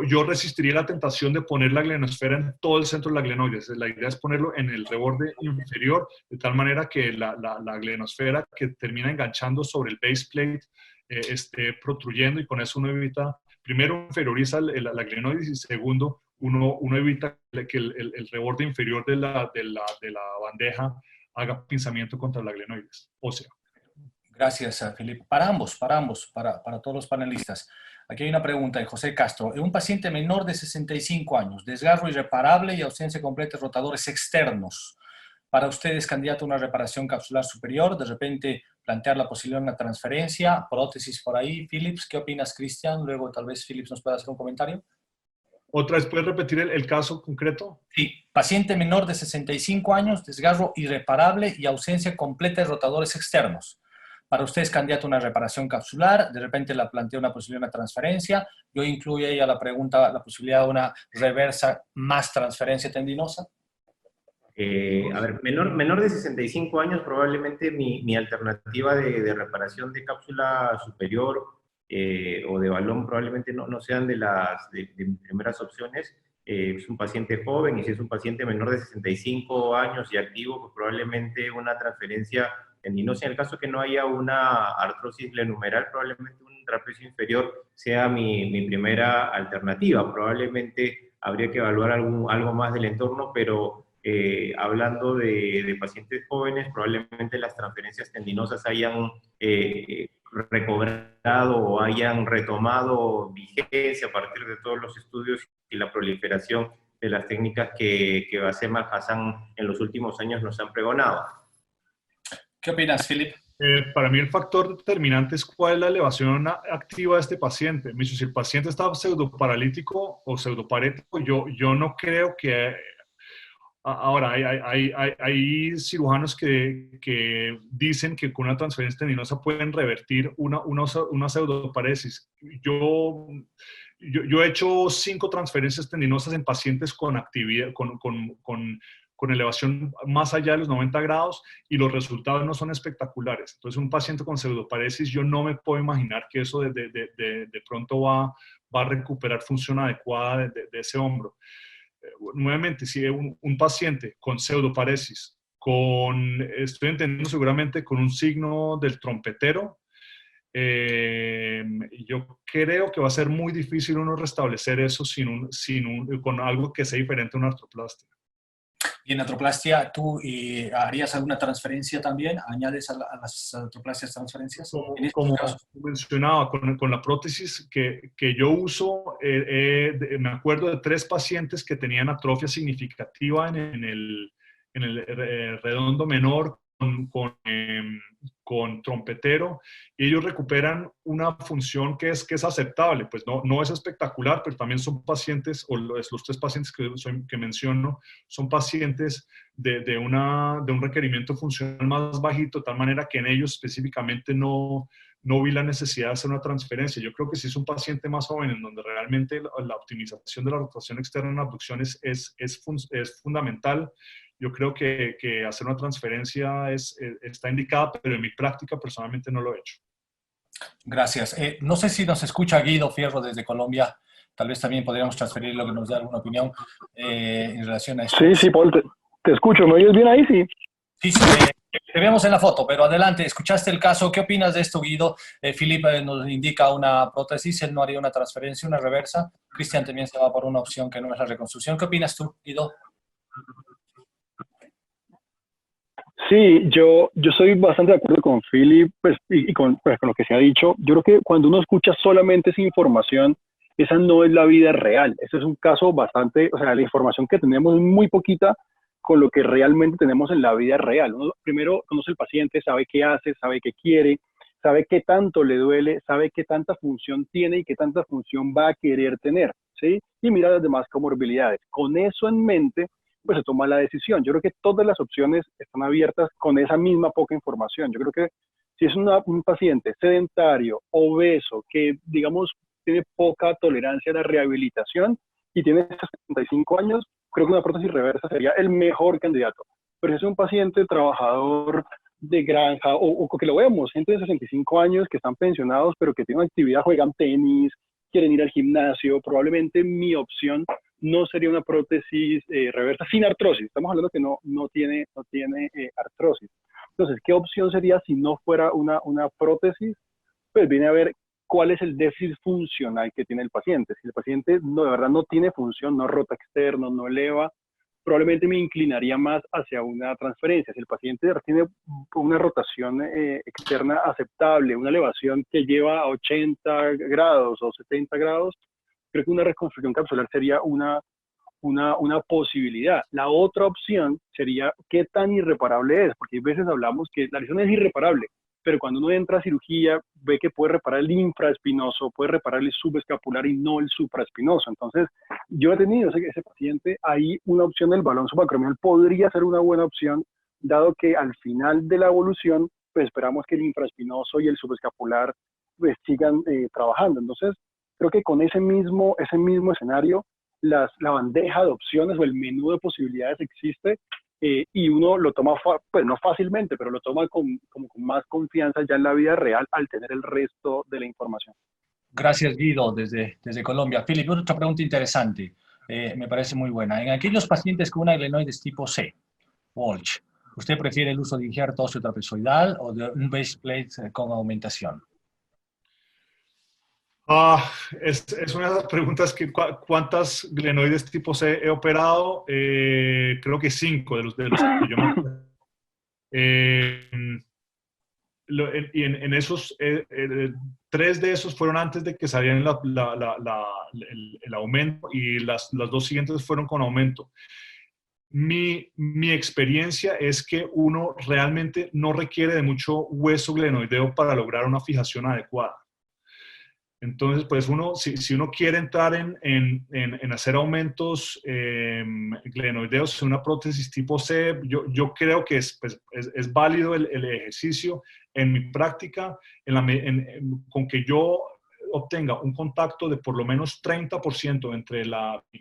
yo resistiría la tentación de poner la glenosfera en todo el centro de la glenoide. La idea es ponerlo en el reborde inferior, de tal manera que la glenosfera que termina enganchando sobre el base plate esté protruyendo, y con eso uno evita, primero, inferioriza la glenoide, y segundo, uno evita que el reborde inferior de la bandeja haga pinzamiento contra la glenoides ósea. Gracias, Felipe. Para todos los panelistas. Aquí hay una pregunta de José Castro. Un paciente menor de 65 años, desgarro irreparable y ausencia completa de rotadores externos. Para ustedes, candidato a una reparación capsular superior, de repente plantear la posibilidad de una transferencia, prótesis por ahí. Philips, ¿qué opinas, Cristian? Luego tal vez Philips nos pueda hacer un comentario. ¿Otra vez puedes repetir el caso concreto? Sí, paciente menor de 65 años, desgarro irreparable y ausencia completa de rotadores externos. Para ustedes, candidato a una reparación capsular, de repente la plantea una posibilidad de una transferencia. Yo incluyo ahí a la pregunta la posibilidad de una reversa más transferencia tendinosa. A ver, menor de 65 años, probablemente mi alternativa de reparación de cápsula superior o de balón probablemente no sean de mis primeras opciones. Es un paciente joven, y si es un paciente menor de 65 años y activo, pues probablemente una transferencia tendinosa. En el caso que no haya una artrosis glenumeral, probablemente un trapecio inferior sea mi primera alternativa. Probablemente habría que evaluar algo más del entorno, pero hablando de pacientes jóvenes, probablemente las transferencias tendinosas hayan recobrado o hayan retomado vigencia a partir de todos los estudios y la proliferación de las técnicas que Bassem Al-Hassan en los últimos años nos han pregonado. ¿Qué opinas, Philip? Para mí el factor determinante es cuál es la elevación activa de este paciente. Si el paciente está pseudoparalítico o pseudoparético, yo no creo que... Ahora, hay cirujanos que dicen que con una transferencia tendinosa pueden revertir una pseudoparesis. Yo he hecho 5 transferencias tendinosas en pacientes con actividad, con elevación más allá de los 90 grados, y los resultados no son espectaculares. Entonces, un paciente con pseudoparesis, yo no me puedo imaginar que eso de pronto va a recuperar función adecuada de ese hombro. Nuevamente, si un paciente con pseudoparesis, estoy entendiendo seguramente con un signo del trompetero, yo creo que va a ser muy difícil uno restablecer eso con algo que sea diferente a una artroplastia. Y en artroplastia, ¿tú harías alguna transferencia también? ¿Añades a las artroplastias transferencias? Como mencionaba, con la prótesis que yo uso, me acuerdo de 3 pacientes que tenían atrofia significativa en el redondo menor con trompetero, y ellos recuperan una función que es aceptable. Pues no es espectacular, pero también son pacientes, o los 3 pacientes que menciono, son pacientes de un requerimiento funcional más bajito, de tal manera que en ellos específicamente no vi la necesidad de hacer una transferencia. Yo creo que si es un paciente más joven, en donde realmente la optimización de la rotación externa en abducciones es fundamental, yo creo que hacer una transferencia está indicada, pero en mi práctica personalmente no lo he hecho. Gracias. No sé si nos escucha Guido Fierro desde Colombia. Tal vez también podríamos transferir lo que nos dé alguna opinión en relación a esto. Sí, Paul, te escucho. ¿Me oyes bien ahí? Sí. Sí, te vemos en la foto, pero adelante, escuchaste el caso. ¿Qué opinas de esto, Guido? Felipe nos indica una prótesis, él no haría una transferencia, una reversa. Cristian también se va por una opción que no es la reconstrucción. ¿Qué opinas tú, Guido? Sí, yo soy bastante de acuerdo con Philip, pues, y con lo que se ha dicho. Yo creo que cuando uno escucha solamente esa información, esa no es la vida real. Ese es un caso bastante, o sea, la información que tenemos es muy poquita con lo que realmente tenemos en la vida real. Uno primero conoce al paciente, sabe qué hace, sabe qué quiere, sabe qué tanto le duele, sabe qué tanta función tiene y qué tanta función va a querer tener, ¿sí? Y mira las demás comorbilidades. Con eso en mente, pues se toma la decisión. Yo creo que todas las opciones están abiertas con esa misma poca información. Yo creo que si es un paciente sedentario, obeso, que digamos tiene poca tolerancia a la rehabilitación y tiene 65 años, creo que una prótesis reversa sería el mejor candidato. Pero si es un paciente trabajador de granja o que lo vemos, gente de 65 años que están pensionados pero que tienen actividad, juegan tenis, quieren ir al gimnasio, probablemente mi opción no sería una prótesis reversa sin artrosis. Estamos hablando que no tiene artrosis. Entonces, ¿qué opción sería si no fuera una prótesis? Pues viene a ver cuál es el déficit funcional que tiene el paciente. Si el paciente de verdad no tiene función, no rota externo, no eleva, probablemente me inclinaría más hacia una transferencia. Si el paciente tiene una rotación externa aceptable, una elevación que lleva a 80 grados o 70 grados, creo que una reconstrucción capsular sería una posibilidad. La otra opción sería qué tan irreparable es, porque a veces hablamos que la lesión es irreparable, pero cuando uno entra a cirugía ve que puede reparar el infraespinoso, puede reparar el subescapular y no el supraespinoso. Entonces, yo he tenido ese paciente, ahí una opción del balón subacromial podría ser una buena opción, dado que al final de la evolución, pues esperamos que el infraespinoso y el subescapular pues, sigan trabajando. Entonces, creo que con ese mismo escenario, la bandeja de opciones o el menú de posibilidades existe y uno lo toma, pues no fácilmente, pero lo toma con más confianza ya en la vida real al tener el resto de la información. Gracias, Guido, desde Colombia. Philip, otra pregunta interesante, me parece muy buena. En aquellos pacientes con una glenoides tipo C, Walsh, ¿usted prefiere el uso de injerto óseo trapezoidal o de un base plate con aumentación? Es una de las preguntas que ¿cuántas glenoides tipo C he operado? Creo que 5 de los que yo me acuerdo. Y en esos, 3 de esos fueron antes de que salieran el aumento y las 2 siguientes fueron con aumento. Mi experiencia es que uno realmente no requiere de mucho hueso glenoideo para lograr una fijación adecuada. Entonces, pues si uno quiere entrar en hacer aumentos glenoideos en una prótesis tipo C, yo creo que es válido el ejercicio. En mi práctica, con que yo obtenga un contacto de por lo menos 30% entre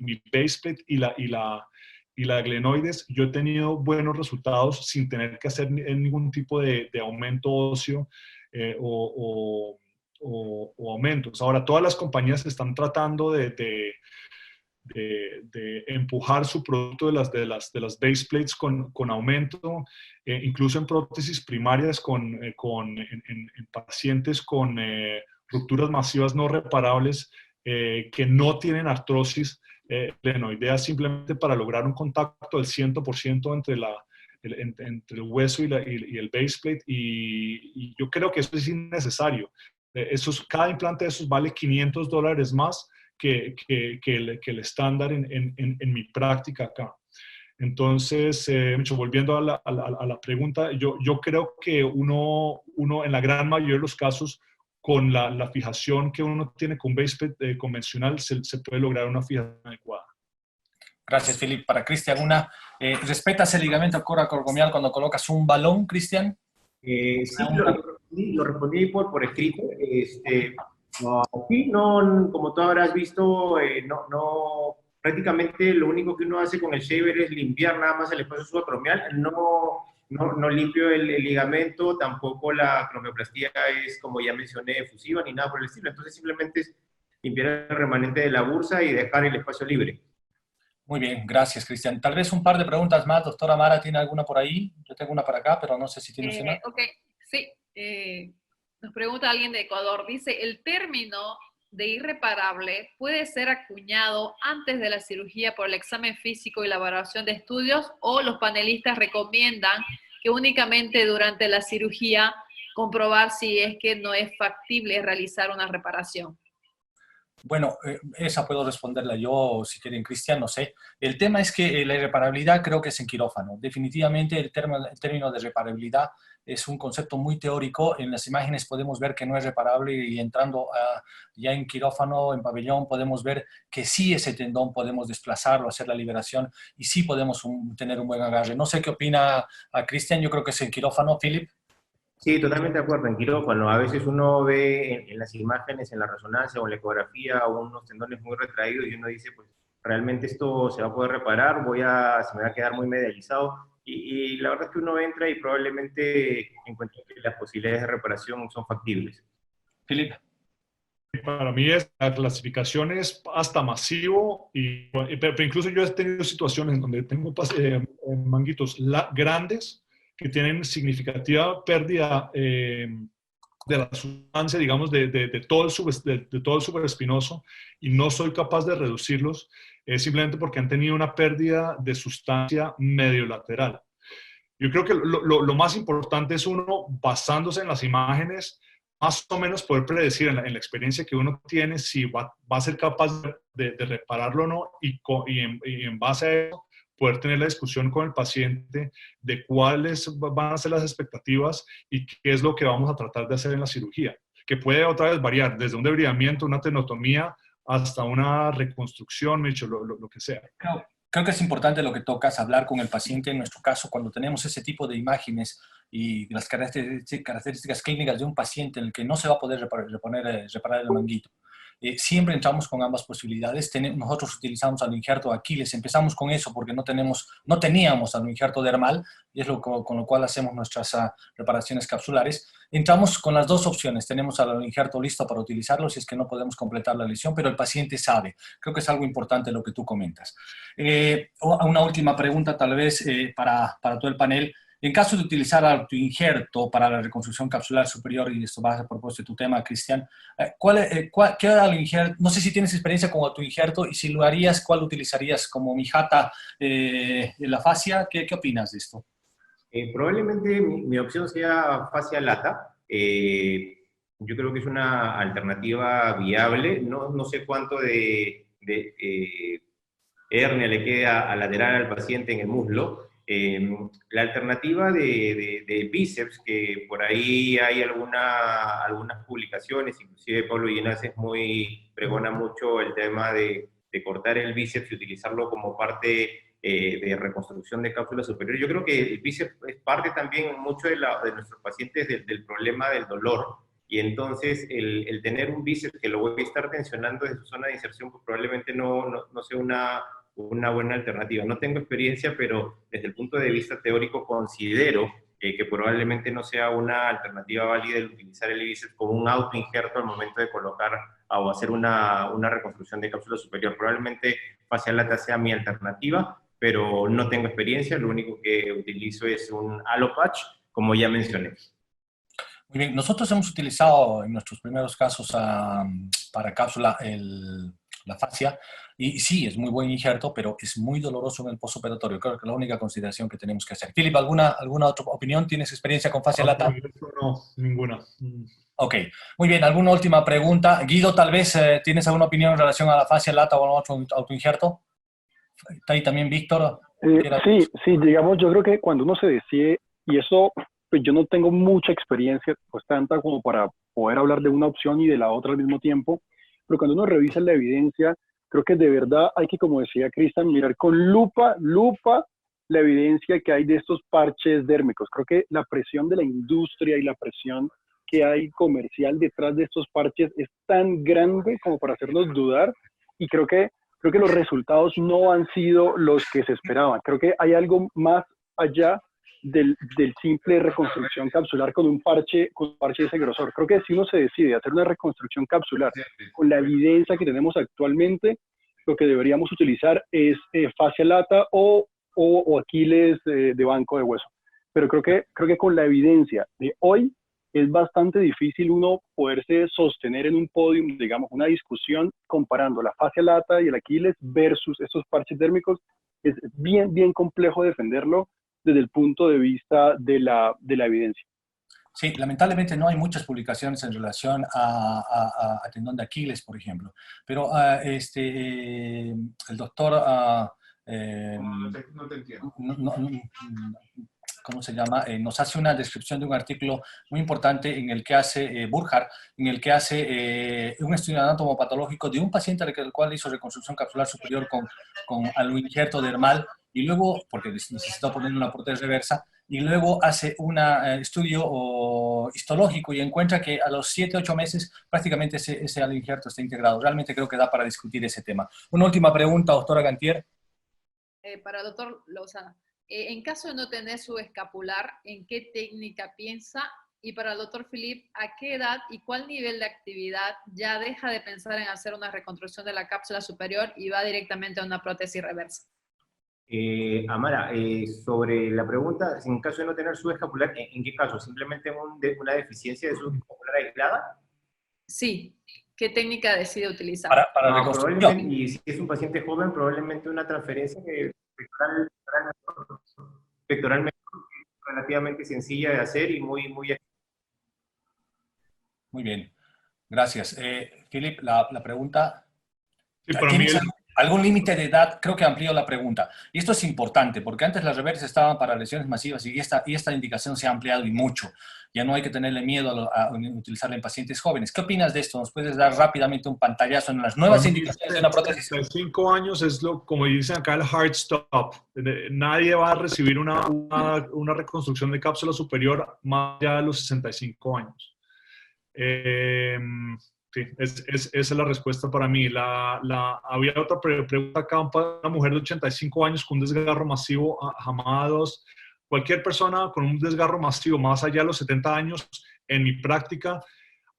mi base plate y la glenoides, yo he tenido buenos resultados sin tener que hacer ningún tipo de aumento óseo o aumentos. Ahora, todas las compañías están tratando de empujar su producto de las base plates con aumento, incluso en prótesis primarias en pacientes con rupturas masivas no reparables que no tienen artrosis. glenoidea simplemente para lograr un contacto del 100% entre entre el hueso y el base plate, y yo creo que eso es innecesario. Cada implante de esos vale $500 más que el estándar en mi práctica acá. Entonces, volviendo a la pregunta, yo creo que uno en la gran mayoría de los casos, con la fijación que uno tiene con base plate convencional, se puede lograr una fijación adecuada. Gracias, Philip. Para Cristian, ¿respetas el ligamento coracogomial cuando colocas un balón, Cristian? Sí, lo respondí por escrito. Sí, no, como tú habrás visto, prácticamente lo único que uno hace con el shaver es limpiar nada más el espacio subacromial. No limpio el ligamento, tampoco la cromioplastía es, como ya mencioné, efusiva ni nada por el estilo. Entonces simplemente es limpiar el remanente de la bursa y dejar el espacio libre. Muy bien, gracias, Cristian. Tal vez un par de preguntas más. Doctora Mara, ¿tiene alguna por ahí? Yo tengo una para acá, pero no sé si tiene usted una. Ok, sí. Nos pregunta alguien de Ecuador. Dice, ¿el término de irreparable puede ser acuñado antes de la cirugía por el examen físico y la valoración de estudios, o los panelistas recomiendan que únicamente durante la cirugía comprobar si es que no es factible realizar una reparación? Bueno, esa puedo responderla yo, si quieren, Cristian, no sé. El tema es que la irreparabilidad creo que es en quirófano. Definitivamente el término de reparabilidad es un concepto muy teórico. En las imágenes podemos ver que no es reparable, y entrando ya en quirófano, en pabellón, podemos ver que sí ese tendón podemos desplazarlo, hacer la liberación, y sí podemos tener un buen agarre. No sé qué opina Cristian, yo creo que es en quirófano. Philip. Sí, totalmente de acuerdo, en quirófano. A veces uno ve en las imágenes, en la resonancia o en la ecografía, unos tendones muy retraídos y uno dice, pues, realmente esto se va a poder reparar, se me va a quedar muy medializado. Y la verdad es que uno entra y probablemente encuentra que las posibilidades de reparación son factibles. Philip. Para mí la clasificación es hasta masivo, pero incluso yo he tenido situaciones donde tengo manguitos grandes que tienen significativa pérdida de la sustancia, digamos, de todo el supraespinoso, y no soy capaz de reducirlos simplemente porque han tenido una pérdida de sustancia mediolateral. Yo creo que lo más importante es uno, basándose en las imágenes, más o menos poder predecir en la experiencia que uno tiene si va a ser capaz de repararlo o no, y en base a eso poder tener la discusión con el paciente de cuáles van a ser las expectativas y qué es lo que vamos a tratar de hacer en la cirugía, que puede otra vez variar desde un debridamiento, una tenotomía, hasta una reconstrucción, lo que sea. Creo que es importante lo que tocas, hablar con el paciente. En nuestro caso, cuando tenemos ese tipo de imágenes y las características clínicas de un paciente en el que no se va a poder reparar el manguito, siempre entramos con ambas posibilidades. Nosotros utilizamos aloinjerto de Aquiles, empezamos con eso porque no teníamos aloinjerto dermal, y es con lo cual hacemos nuestras reparaciones capsulares. Entramos con las dos opciones, tenemos al aloinjerto listo para utilizarlo si es que no podemos completar la lesión, pero el paciente sabe. Creo que es algo importante lo que tú comentas. Una última pregunta tal vez para todo el panel. En caso de utilizar autoinjerto para la reconstrucción capsular superior, y esto va a propósito de tu tema, Cristian, ¿qué autoinjerto? No sé si tienes experiencia con autoinjerto, y si lo harías, ¿cuál utilizarías como Mijata de la fascia? ¿Qué opinas de esto? Probablemente mi opción sea fascia lata. Yo creo que es una alternativa viable. No sé cuánto de hernia le queda al lateral al paciente en el muslo. La alternativa de bíceps, que por ahí hay algunas publicaciones, inclusive Pablo Llenas pregona mucho el tema de cortar el bíceps y utilizarlo como parte de reconstrucción de cápsula superior. Yo creo que el bíceps es parte también mucho de nuestros pacientes del problema del dolor, y entonces el tener un bíceps que lo voy a estar tensionando desde su zona de inserción, pues probablemente no sea una buena alternativa. No tengo experiencia, pero desde el punto de vista teórico considero que probablemente no sea una alternativa válida el utilizar el bíceps como un autoinjerto al momento de colocar o hacer una reconstrucción de cápsula superior. Probablemente fascia lata sea mi alternativa, pero no tengo experiencia. Lo único que utilizo es un Allopatch, como ya mencioné. Muy bien, nosotros hemos utilizado en nuestros primeros casos para cápsula la fascia. Y sí, es muy buen injerto, pero es muy doloroso en el postoperatorio. Creo que es la única consideración que tenemos que hacer. Philip, ¿alguna otra opinión? ¿Tienes experiencia con fascia lata? No, ninguna. Ok, muy bien. ¿Alguna última pregunta? Guido, tal vez tienes alguna opinión en relación a la fascia lata o a otro autoinjerto. ¿Está ahí también Víctor? Sí, digamos, yo creo que cuando uno se decide, y eso, pues yo no tengo mucha experiencia, pues tanta como para poder hablar de una opción y de la otra al mismo tiempo, pero cuando uno revisa la evidencia, creo que de verdad hay que, como decía Cristian, mirar con lupa la evidencia que hay de estos parches dérmicos. Creo que la presión de la industria y la presión que hay comercial detrás de estos parches es tan grande como para hacernos dudar, y creo que los resultados no han sido los que se esperaban. Creo que hay algo más allá del simple reconstrucción capsular con un parche de ese grosor. Creo que si uno se decide a hacer una reconstrucción capsular con la evidencia que tenemos actualmente, lo que deberíamos utilizar es fascia lata o Aquiles de banco de hueso. Pero creo que con la evidencia de hoy es bastante difícil uno poderse sostener en un podio, digamos, una discusión comparando la fascia lata y el Aquiles versus estos parches dérmicos. Es bien complejo defenderlo desde el punto de vista de la evidencia. Sí, lamentablemente no hay muchas publicaciones en relación a tendón de Aquiles, por ejemplo. Pero el doctor... no te entiendo. ¿Cómo se llama? Nos hace una descripción de un artículo muy importante en el que hace Burkhardt, en el que hace un estudio anatomopatológico de un paciente al cual hizo reconstrucción capsular superior con aloinjerto dermal, y luego, porque necesitó poner una prótesis reversa, y luego hace un estudio histológico y encuentra que a los 7-8 meses prácticamente ese aloinjerto está integrado. Realmente creo que da para discutir ese tema. Una última pregunta, doctora Gantier. Para el doctor Lozana. En caso de no tener su escapular, ¿en qué técnica piensa? Y para el doctor Philip, ¿a qué edad y cuál nivel de actividad ya deja de pensar en hacer una reconstrucción de la cápsula superior y va directamente a una prótesis reversa? Amara, sobre la pregunta, en caso de no tener su escapular, ¿en qué caso? ¿Simplemente una deficiencia de su escapular aislada? Sí. ¿Qué técnica decide utilizar? Para reconstrucción. Y si es un paciente joven, probablemente una transferencia pectoralmente relativamente sencilla de hacer y muy bien. Gracias. Philip, la pregunta... Sí, para mí ¿Algún límite de edad? Creo que amplió la pregunta. Y esto es importante, porque antes las reversas estaban para lesiones masivas y esta indicación se ha ampliado y mucho. Ya no hay que tenerle miedo a utilizarla en pacientes jóvenes. ¿Qué opinas de esto? ¿Nos puedes dar rápidamente un pantallazo en las nuevas indicaciones de una prótesis? 5 años es como dicen acá, el hard stop. Nadie va a recibir una reconstrucción de cápsula superior más allá de los 65 años. Sí, esa es la respuesta para mí. Había otra pregunta acá, una mujer de 85 años con un desgarro masivo JAMA 2. Cualquier persona con un desgarro masivo más allá de los 70 años, en mi práctica,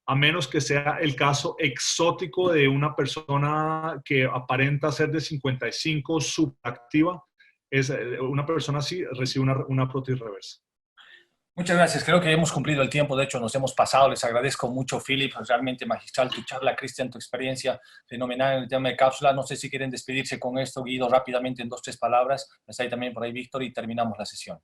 a menos que sea el caso exótico de una persona que aparenta ser de 55 subactiva, una persona así recibe una prótesis reversa. Muchas gracias. Creo que hemos cumplido el tiempo. De hecho, nos hemos pasado. Les agradezco mucho, Philip. Realmente magistral tu charla. Cristian, tu experiencia fenomenal en el tema de cápsula. No sé si quieren despedirse con esto, Guido, rápidamente en 2-3 palabras. Está ahí también por ahí Víctor y terminamos la sesión.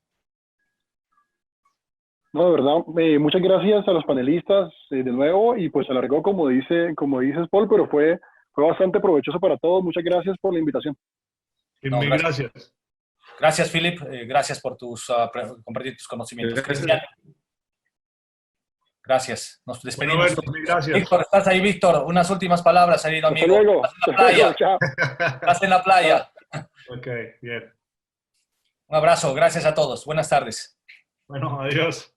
No, de verdad, muchas gracias a los panelistas de nuevo, y pues se alargó como dices, Paul, pero fue bastante provechoso para todos. Muchas gracias por la invitación. Gracias. Gracias, Philip. Gracias por compartir tus conocimientos. Cristian. Gracias. Nos despedimos. Bueno, gracias. Víctor, ¿estás ahí, Víctor? Unas últimas palabras, querido amigo. Hasta luego. Estás en la playa. Chao. Estás en la playa. Ok, bien. Un abrazo. Gracias a todos. Buenas tardes. Bueno, adiós.